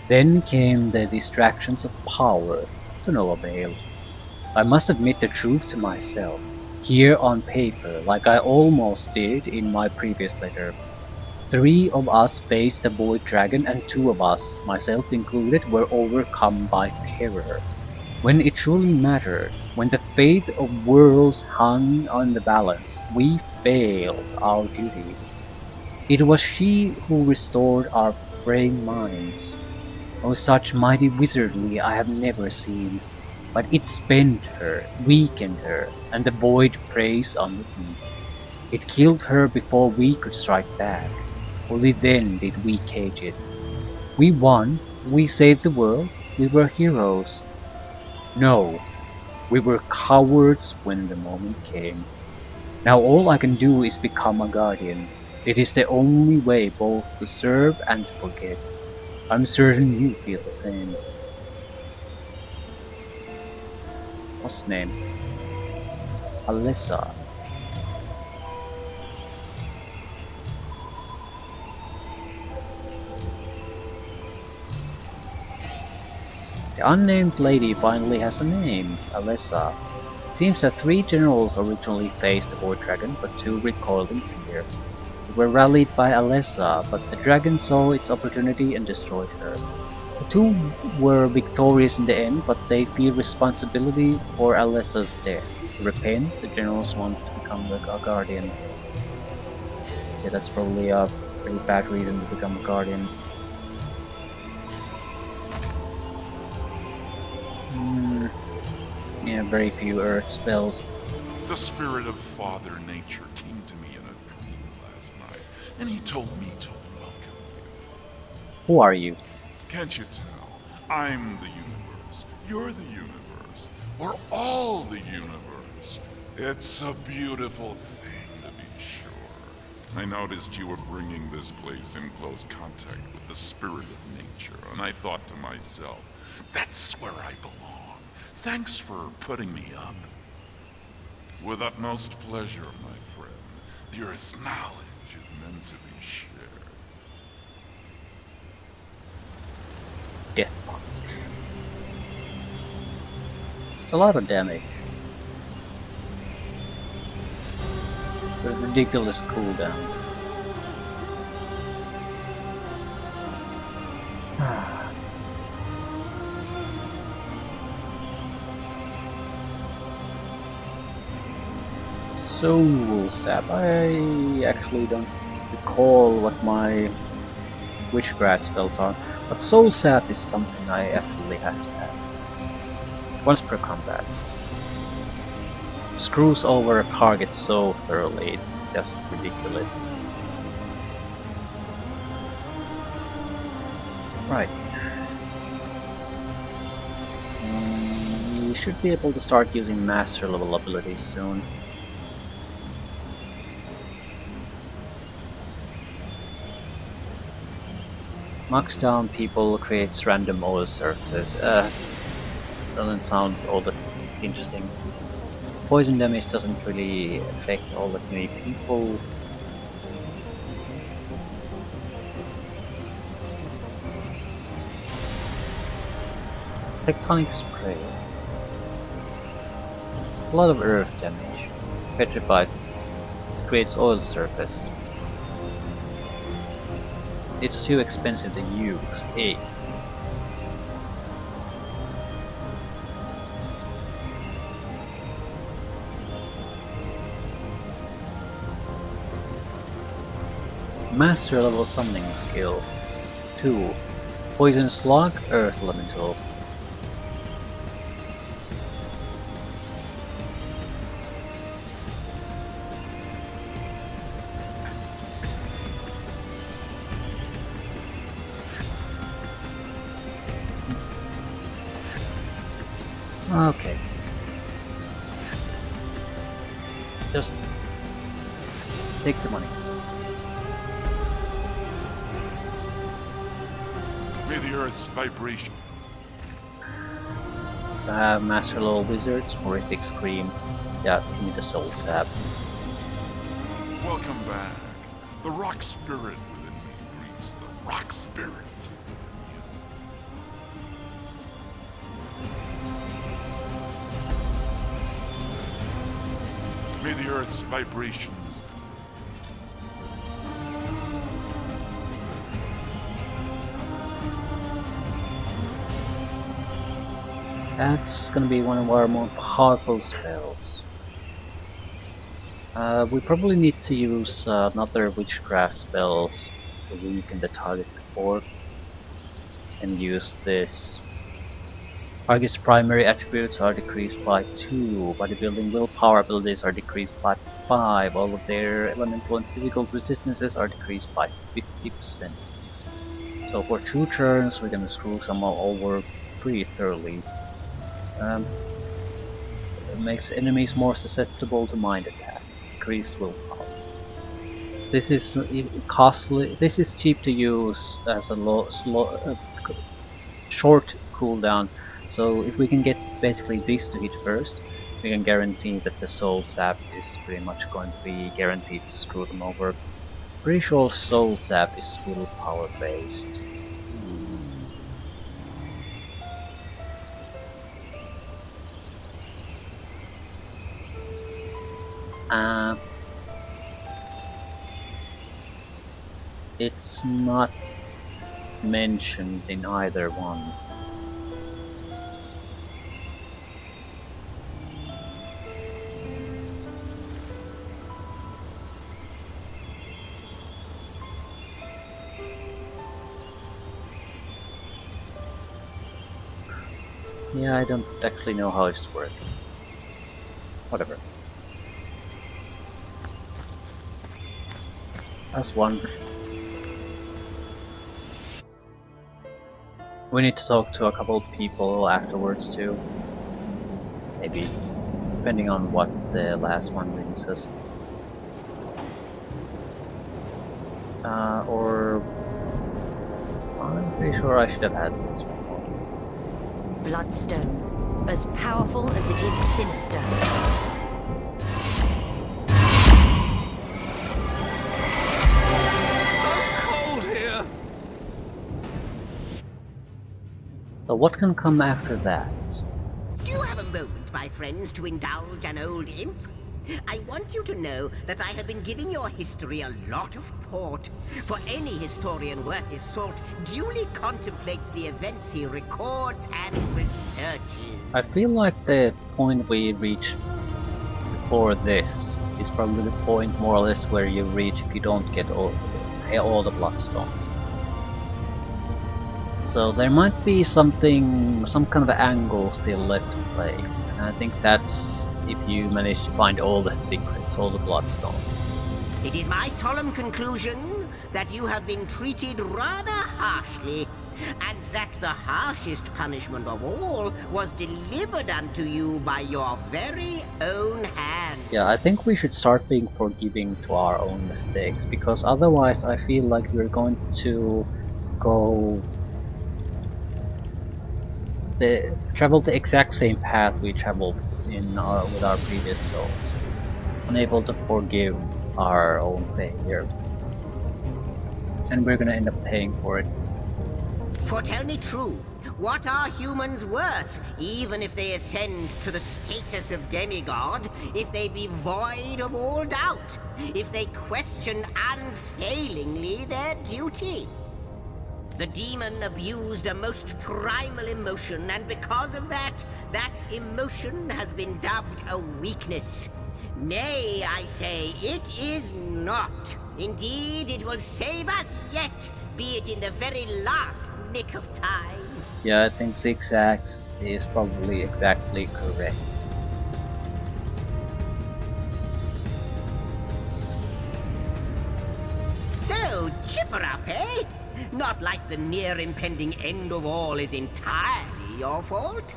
Then came the distractions of power, to no avail. I must admit the truth to myself, here on paper, like I almost did in my previous letter. 3 of us faced the Void Dragon, and 2 of us, myself included, were overcome by terror. When it truly mattered, when the fate of worlds hung on the balance, we failed our duty. It was she who restored our fraying minds. Oh, such mighty wizardry I have never seen. But it spent her, weakened her, and the void preys on me. It killed her before we could strike back. Only then did we cage it. We won, we saved the world, we were heroes. No, we were cowards when the moment came. Now all I can do is become a guardian. It is the only way both to serve and to forget. I'm certain you feel the same. What's his name? Alyssa. The unnamed lady finally has a name, Alyssa. It seems that 3 generals originally faced the Void Dragon, but 2 recoiled in fear. They were rallied by Alyssa, but the dragon saw its opportunity and destroyed her. The 2 were victorious in the end, but they feel responsibility for Alyssa's death. To repent, the generals want to become a guardian. Yeah, that's probably a pretty bad reason to become a guardian. Yeah, very few earth spells. The spirit of Father Nature came to me in a dream last night, and he told me to welcome you. Who are you? Can't you tell? I'm the universe. You're the universe. We're all the universe. It's a beautiful thing, to be sure. I noticed you were bringing this place in close contact with the spirit of nature, and I thought to myself, that's where I belong. Thanks for putting me up. With utmost pleasure, my friend. The Earth's knowledge is meant to be shared. Death Punch. It's a lot of damage. A ridiculous cooldown. Soul Sap. I actually don't recall what my witchcraft spells are, but Soul Sap is something I actually have to have. Once per combat. Screws over a target so thoroughly, it's just ridiculous. Right. We should be able to start using master level abilities soon. Max down people creates random oil surfaces. Doesn't sound all that interesting. Poison damage doesn't really affect all that many people. Tectonic spray. It's a lot of earth damage. Petrified creates oil surface. It's too expensive to use. 8. Master level summoning skill. 2. Poison slug, earth elemental. Okay. Just take the money. May the Earth's vibration. Master level wizards, horrific scream. Yeah, give me the soul sap. Welcome back. The rock spirit within me greets the rock spirit. May the Earth's vibrations That's gonna be one of our more powerful spells. We probably need to use another witchcraft spells to weaken the target before, and use this. Target's primary attributes are decreased by 2, bodybuilding willpower abilities are decreased by 5, all of their elemental and physical resistances are decreased by 50%. So for 2 turns we're gonna screw some over pretty thoroughly. It makes enemies more susceptible to mind attacks, decreased willpower. This is costly. This is cheap to use as a short cooldown. So if we can get basically this to hit first, we can guarantee that the soul sap is pretty much going to be guaranteed to screw them over. Pretty sure soul sap is willpower based. It's not mentioned in either one. Yeah, I don't actually know how it's working. Whatever. That's one. We need to talk to a couple of people afterwards too. Maybe, depending on what the last one brings us. Or I'm pretty sure I should have had this one. Bloodstone, as powerful as it is sinister. So what can come after that? Do you have a moment, my friends, to indulge an old imp? I want you to know that I have been giving your history a lot of thought, for any historian worth his salt duly contemplates the events he records and researches. I feel like the point we reached before this is probably the point more or less where you reach if you don't get all the bloodstones. So there might be some kind of angle still left to play, and I think that's if you manage to find all the secrets, all the bloodstones. It is my solemn conclusion that you have been treated rather harshly, and that the harshest punishment of all was delivered unto you by your very own hand. Yeah, I think we should start being forgiving to our own mistakes, because otherwise I feel like we're going to travel the exact same path we traveled with our previous souls, unable to forgive our own failure, and we're gonna end up paying for it. For tell me true, what are humans worth, even if they ascend to the status of demigod, if they be void of all doubt, if they question unfailingly their duty? The demon abused a most primal emotion, and because of that, that emotion has been dubbed a weakness. Nay, I say, it is not. Indeed, it will save us yet, be it in the very last nick of time. Yeah, I think Zigzags is probably exactly correct. So, chipper up, eh? Not like the near impending end of all is entirely your fault.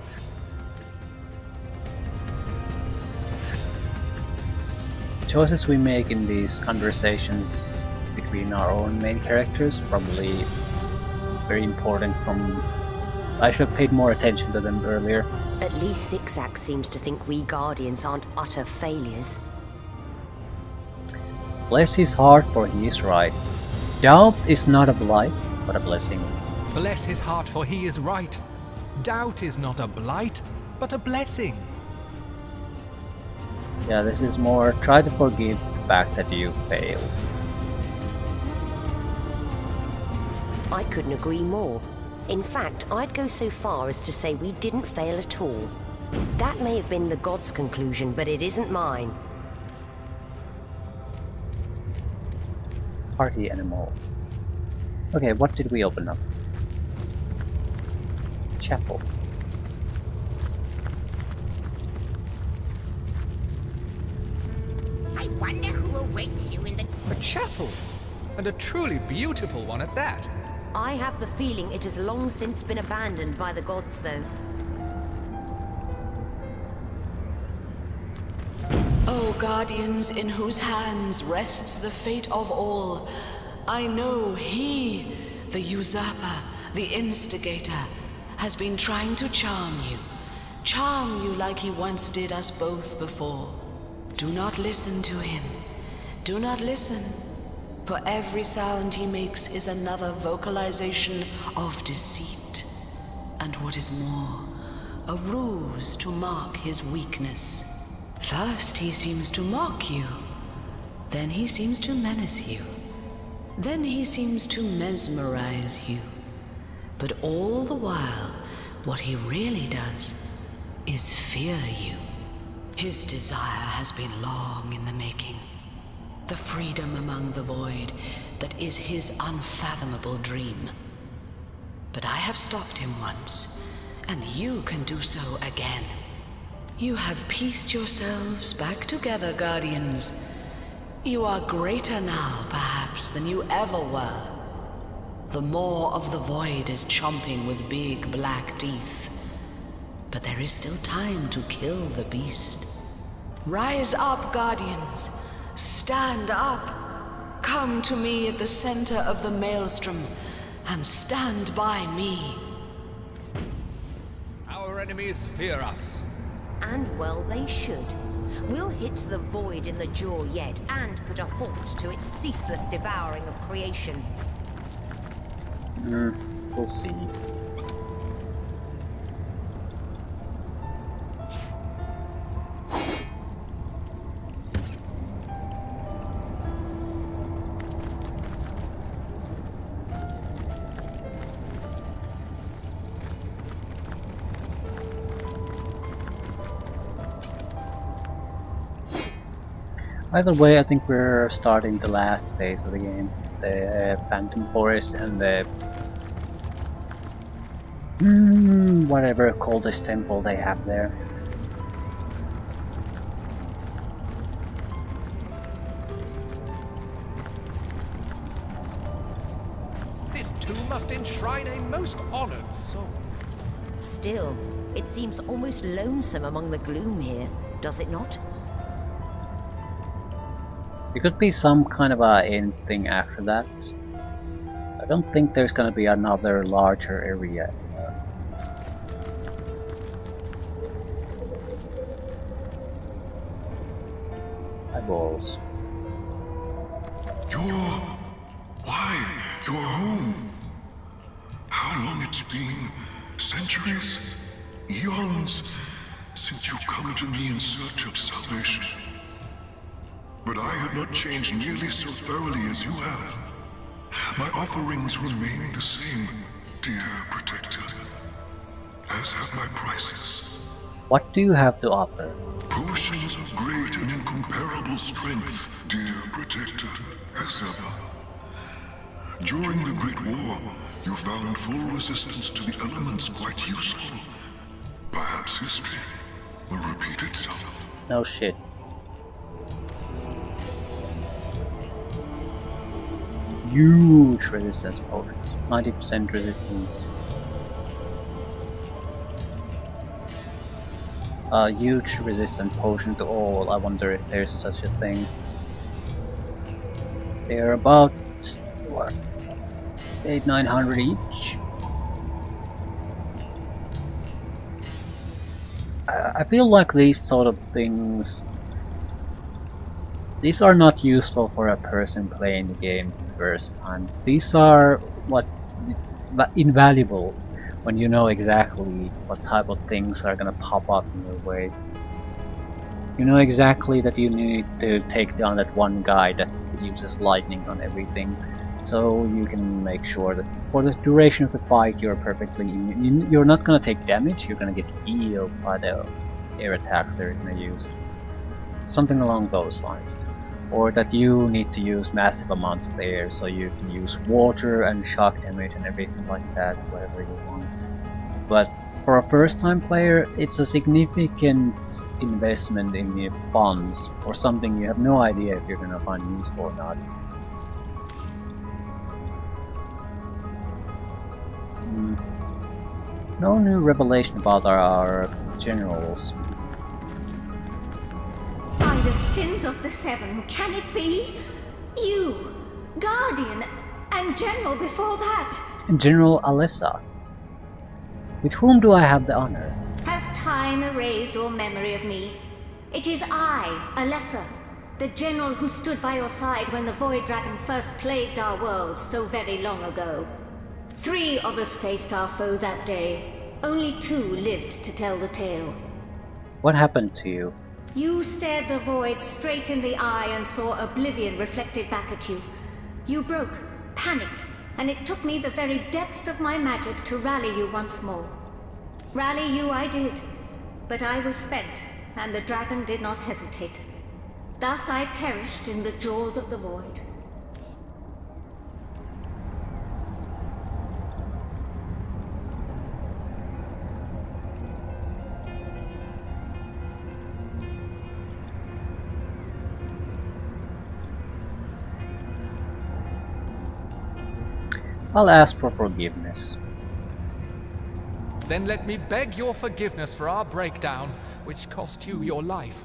Choices we make in these conversations between our own main characters probably very important. I should have paid more attention to them earlier. At least Zigzag seems to think we Guardians aren't utter failures. Bless his heart, for he is right. Doubt is not a blight, but a blessing. Bless his heart, for he is right. Doubt is not a blight, but a blessing. Yeah, this is more try to forgive the fact that you failed. I couldn't agree more. In fact, I'd go so far as to say we didn't fail at all. That may have been the gods' conclusion, but it isn't mine. Party animal. Okay, what did we open up? Chapel. I wonder who awaits you in the... A chapel! And a truly beautiful one at that. I have the feeling it has long since been abandoned by the gods, though. O guardians in whose hands rests the fate of all, I know he, the usurper, the instigator, has been trying to charm you like he once did us both before. Do not listen to him. Do not listen, for every sound he makes is another vocalization of deceit. And what is more, a ruse to mark his weakness. First he seems to mock you, then he seems to menace you, then he seems to mesmerize you. But all the while, what he really does is fear you. His desire has been long in the making. The freedom among the void that is his unfathomable dream. But I have stopped him once, and you can do so again. You have pieced yourselves back together, Guardians. You are greater now, perhaps, than you ever were. The maw of the void is chomping with big black teeth. But there is still time to kill the beast. Rise up, Guardians. Stand up. Come to me at the center of the maelstrom and stand by me. Our enemies fear us. And well they should. We'll hit the void in the jaw yet, and put a halt to its ceaseless devouring of creation. We'll see. Either way, I think we're starting the last phase of the game. The Phantom Forest and the... whatever coldest temple they have there. This tomb must enshrine a most honored soul. Still, it seems almost lonesome among the gloom here, does it not? There could be some kind of a end thing after that. I don't think there's gonna be another larger area. Eyeballs. Why? You're home. How long it's been? Centuries? Eons? Since you come to me in search of salvation. But I have not changed nearly so thoroughly as you have. My offerings remain the same, dear protector. As have my prices. What do you have to offer? Potions of great and incomparable strength, dear protector, as ever. During the Great War, you found full resistance to the elements quite useful. Perhaps history will repeat itself. No shit. Huge resistance potion. 90% resistance. A huge resistant potion to all. I wonder if there's such a thing. They're about what? 800-900 each. I feel like these sort of things, these are not useful for a person playing the game the first time. These are invaluable when you know exactly what type of things are gonna pop up in your way. You know exactly that you need to take down that one guy that uses lightning on everything. So you can make sure that for the duration of the fight you're perfectly you're not gonna take damage, you're gonna get healed by the air attacks they're gonna use. Something along those lines. Or that you need to use massive amounts of air, so you can use water and shock damage and everything like that, whatever you want. But for a first time player, it's a significant investment in your funds for something you have no idea if you're gonna find use for or not. No new revelation about our generals. By the sins of the seven, can it be? You, Guardian, and General before that. General Alessa. With whom do I have the honor? Has time erased all memory of me? It is I, Alessa, the General who stood by your side when the Void Dragon first plagued our world so very long ago. 3 of us faced our foe that day. Only 2 lived to tell the tale. What happened to you? You stared the Void straight in the eye and saw oblivion reflected back at you. You broke, panicked, and it took me the very depths of my magic to rally you once more. Rally you I did, but I was spent, and the dragon did not hesitate. Thus I perished in the jaws of the Void. I'll ask for forgiveness. Then let me beg your forgiveness for our breakdown, which cost you your life.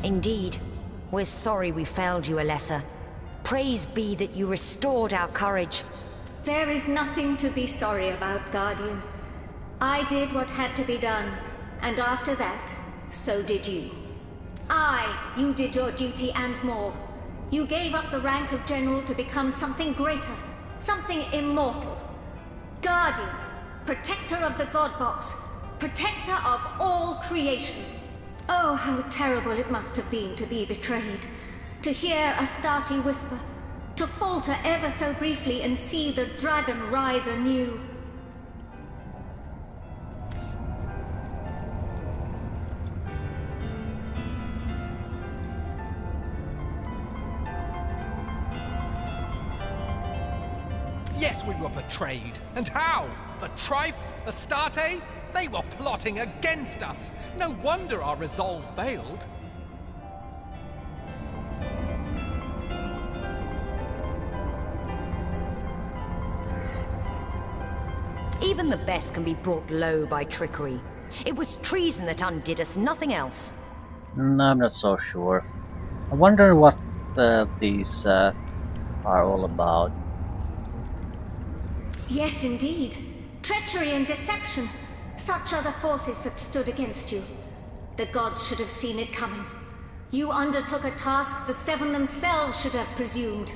Indeed. We're sorry we failed you, Alessa. Praise be that you restored our courage. There is nothing to be sorry about, Guardian. I did what had to be done, and after that, so did you. You did your duty and more. You gave up the rank of General to become something greater, something immortal. Guardian, protector of the God Box, protector of all creation. Oh, how terrible it must have been to be betrayed. To hear Astarte whisper, to falter ever so briefly and see the dragon rise anew. Yes, we were betrayed. And how? The Trife? Astarte? They were plotting against us. No wonder our resolve failed. Even the best can be brought low by trickery. It was treason that undid us, nothing else. I'm not so sure. I wonder what these are all about. Yes, indeed. Treachery and deception. Such are the forces that stood against you. The gods should have seen it coming. You undertook a task the Seven themselves should have presumed.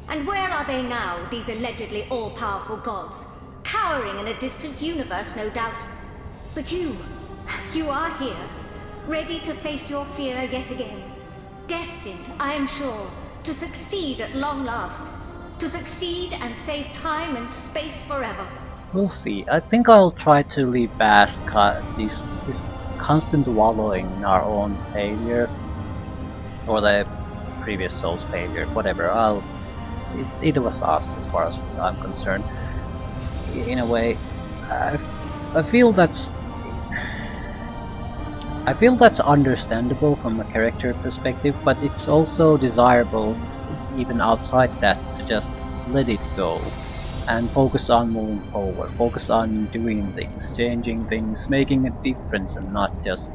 And where are they now, these allegedly all-powerful gods? Cowering in a distant universe, no doubt. But you are here, ready to face your fear yet again. Destined, I am sure, to succeed at long last. To succeed and save time and space forever. We'll see. I think I'll try to leave past this constant wallowing in our own failure, or the previous soul's failure, whatever. It was us as far as I'm concerned. In a way, I feel that's understandable from a character perspective, but it's also desirable, even outside that, to just let it go and focus on moving forward, focus on doing things, changing things, making a difference, and not just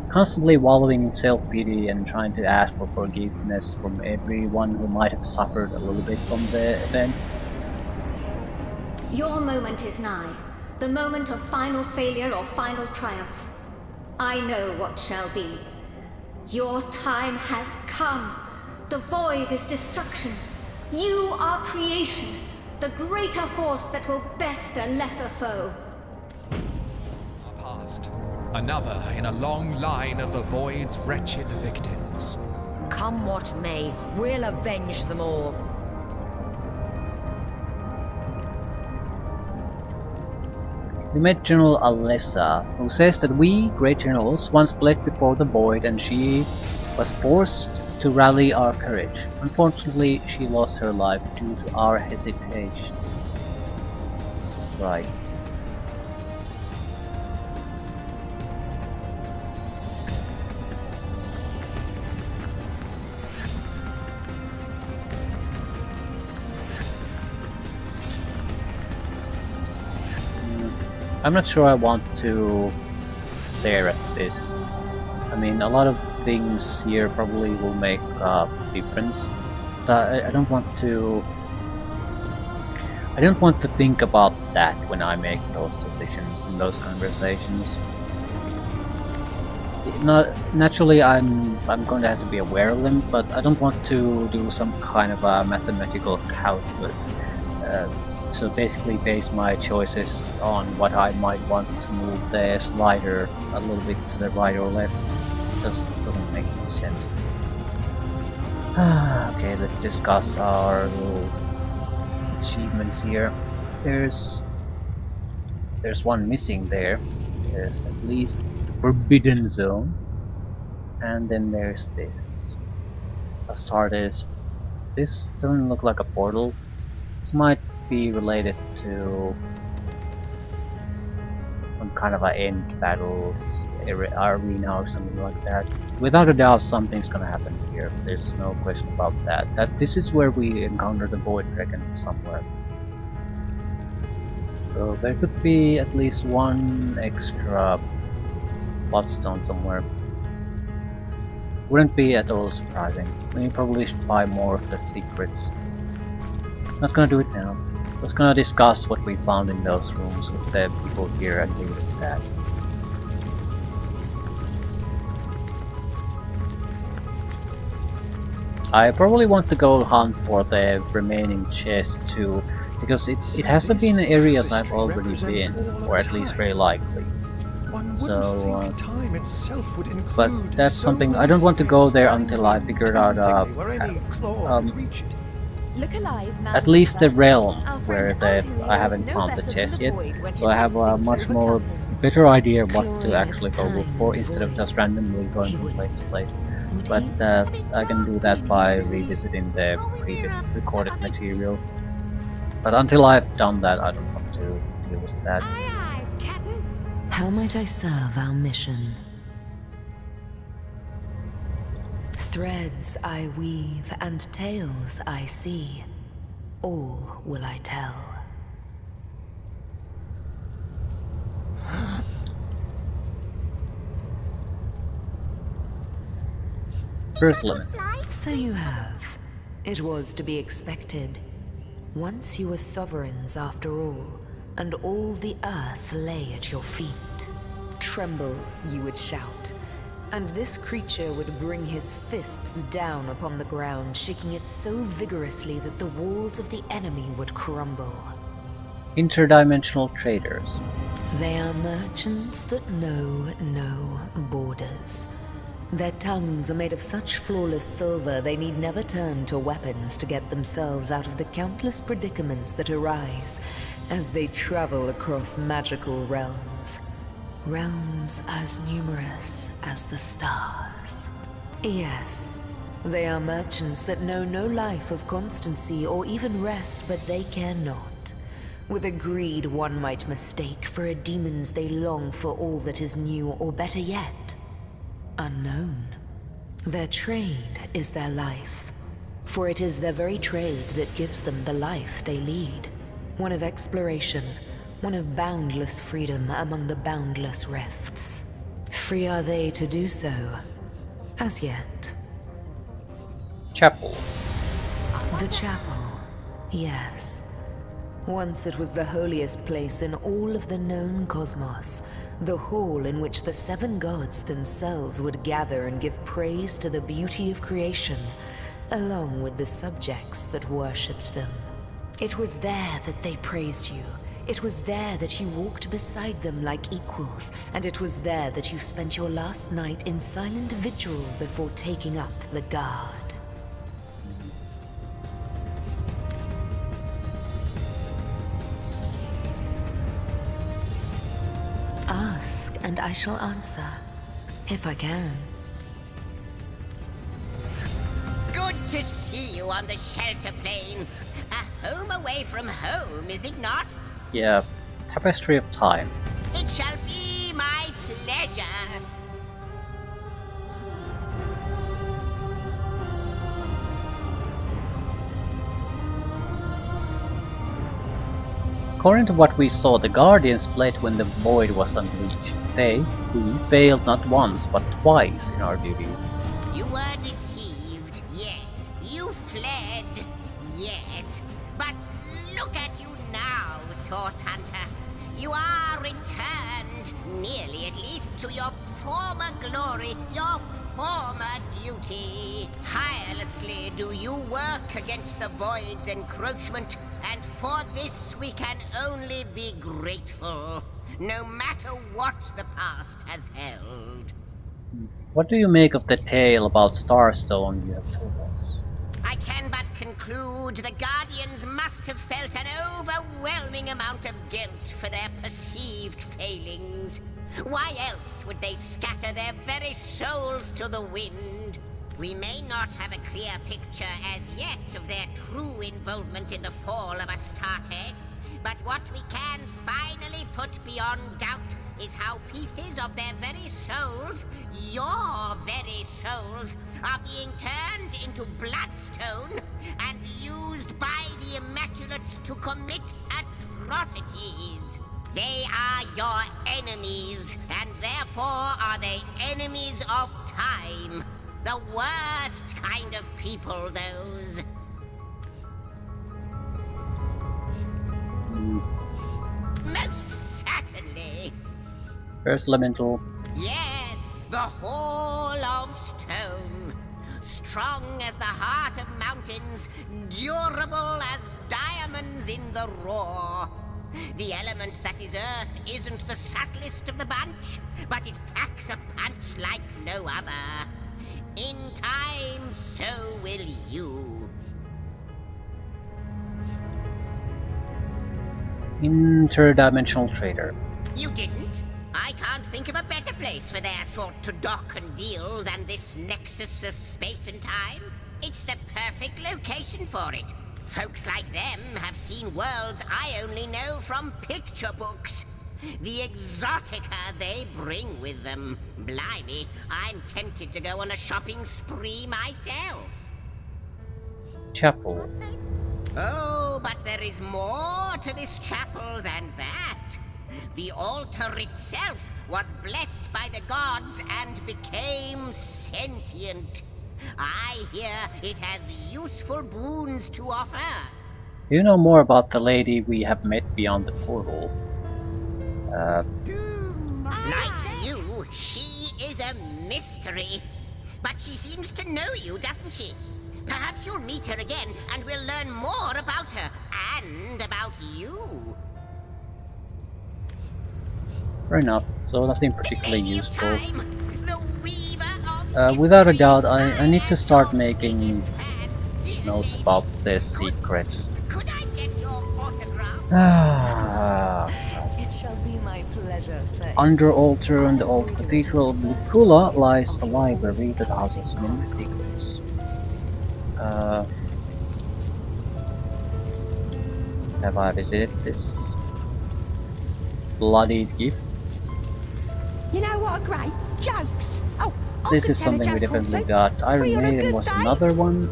constantly wallowing in self-pity and trying to ask for forgiveness from everyone who might have suffered a little bit from the event. Your moment is nigh, the moment of final failure or final triumph. I know what shall be. Your time has come. The void is destruction. You are creation, the greater force that will best a lesser foe. Past. Another in a long line of the void's wretched victims. Come what may, we'll avenge them all. We met General Alessa, who says that we, great generals, once fled before the Void and she was forced to rally our courage. Unfortunately, she lost her life due to our hesitation. Right. I'm not sure I want to stare at this. I mean, a lot of things here probably will make a difference, but I don't want to. I don't want to think about that when I make those decisions and those conversations. Naturally, I'm going to have to be aware of them, but I don't want to do some kind of a mathematical calculus. So basically base my choices on what I might want to move the slider a little bit to the right or left. Just doesn't make any sense. Okay, let's discuss our little achievements here. There's one missing there. There's at least the Forbidden Zone. And then there's this. Astartes. This doesn't look like a portal. This might be related to some kind of an end battles arena or something like that. Without a doubt, something's gonna happen here. There's no question about that. This is where we encounter the Void Dragon somewhere. So there could be at least one extra bloodstone somewhere. Wouldn't be at all surprising. We probably should buy more of the secrets. Not gonna do it now. Just gonna discuss what we found in those rooms with the people here and leave it at that. I probably want to go hunt for the remaining chest too, because it has to be in areas I've already been, or at least very likely. So, but that's something I don't want to go there until I figure out at least the realm where I haven't found the chest yet, so I have a much more better idea of what to actually go look for instead of just randomly going from place to place. But I can do that by revisiting the previous recorded material. But until I've done that, I don't want to deal with that. How might I serve our mission? Threads I weave and tales I see, all will I tell. First limit. So you have. It was to be expected. Once you were sovereigns after all, and all the earth lay at your feet. Tremble, you would shout. And this creature would bring his fists down upon the ground, shaking it so vigorously that the walls of the enemy would crumble. Interdimensional traders. They are merchants that know no borders. Their tongues are made of such flawless silver they need never turn to weapons to get themselves out of the countless predicaments that arise as they travel across magical realms. Realms as numerous as the stars. Yes, they are merchants that know no life of constancy or even rest, but they care not. With a greed one might mistake for a demons they long for all that is new, or better yet, unknown. Their trade is their life, for it is their very trade that gives them the life they lead. One of exploration, one of boundless freedom among the boundless rifts. Free are they to do so, as yet. Chapel. The chapel, yes. Once it was the holiest place in all of the known cosmos, the hall in which the 7 gods themselves would gather and give praise to the beauty of creation, along with the subjects that worshipped them. It was there that they praised you, It was there that you walked beside them like equals, and it was there that you spent your last night in silent vigil before taking up the guard. Ask, and I shall answer, if I can. Good to see you on the shelter plane. A home away from home, is it not? Yeah, Tapestry of Time. It shall be my pleasure. According to what we saw, the Guardians fled when the Void was unleashed. We failed not once, but twice in our duty. You were deceived, yes. You fled, yes. But look at you now, Source Hunter. You are returned, nearly at least, to your former glory, your former duty. Tirelessly do you work against the Void's encroachment, and for this we can only be grateful, no matter what the past has held. What do you make of the tale about Starstone you have told us? I can but conclude the Guardians must have felt an overwhelming amount of guilt for their perceived failings. Why else would they scatter their very souls to the wind? We may not have a clear picture as yet of their true involvement in the fall of Astarte, but what we can finally put beyond doubt is how pieces of their very souls, your very souls, are being turned into bloodstone and used by the Immaculates to commit atrocities. They are your enemies, and therefore are they enemies of time. The worst kind of people, those. Most certainly. First Elemental. Yes, the whole of stone. Strong as the heart of mountains, durable as diamonds in the raw. The element that is earth isn't the subtlest of the bunch, but it packs a punch like no other. In time, so will you. Interdimensional Trader. You didn't? I can't think of a better place for their sort to dock and deal than this nexus of space and time. It's the perfect location for it. Folks like them have seen worlds I only know from picture books. The exotica they bring with them. Blimey, I'm tempted to go on a shopping spree myself. Chapel. Oh, but there is more to this chapel than that. The altar itself was blessed by the gods and became sentient. I hear it has useful boons to offer. Do you know more about the lady we have met beyond the portal? Like you, she is a mystery. But she seems to know you, doesn't she? Perhaps you'll meet her again and we'll learn more about her and about you. Fair enough, so nothing particularly useful. The weaver of Without a doubt, I need to start making notes about the secrets. Could I get your autograph? It shall be my pleasure, sir. Under altar in the old cathedral of Lucula lies a library that houses many secrets. Have I visited this bloodied gift? You know what a great jokes. Oh, I This could is tell a something we joke definitely also. got. Iron Free on a Maiden good was day. another one.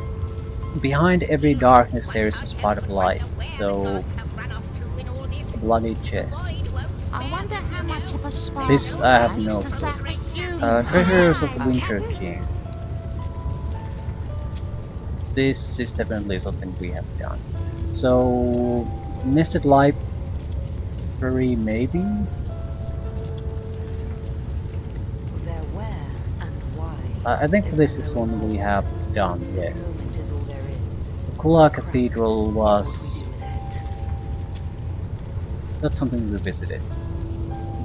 Behind every darkness there is a spot of light, so a bloody chest. I wonder how much of a spark This I have no does that make you? Treasures of the Winter King. This is definitely something we have done. So, nested library maybe? There where and why. I think this is one we have done, yes. This moment is all there is. Kula Cathedral was That's something to be visited.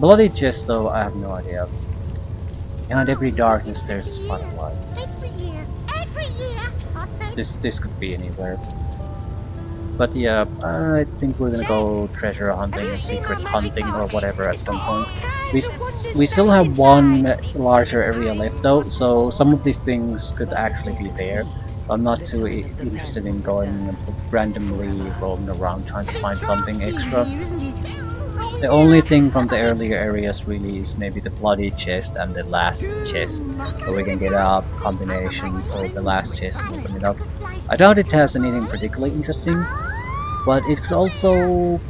Bloody chest though, I have no idea. Behind every darkness there's a spot of light. Every year, I say. This could be anywhere. But yeah, I think we're gonna go treasure hunting, secret hunting, or whatever at some point. We still have one larger area left though, so some of these things could actually be there. So I'm not too interested in going randomly roaming around trying to find something extra. The only thing from the earlier areas really is maybe the bloody chest and the last chest, so we can get a combination of the last chest and open it up. I doubt it has anything particularly interesting, but it could also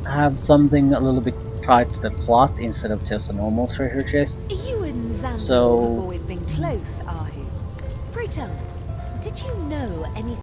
have something a little bit tied to the plot instead of just a normal treasure chest. You and Xander So have always been close, are you? Pray tell me, did you know anything?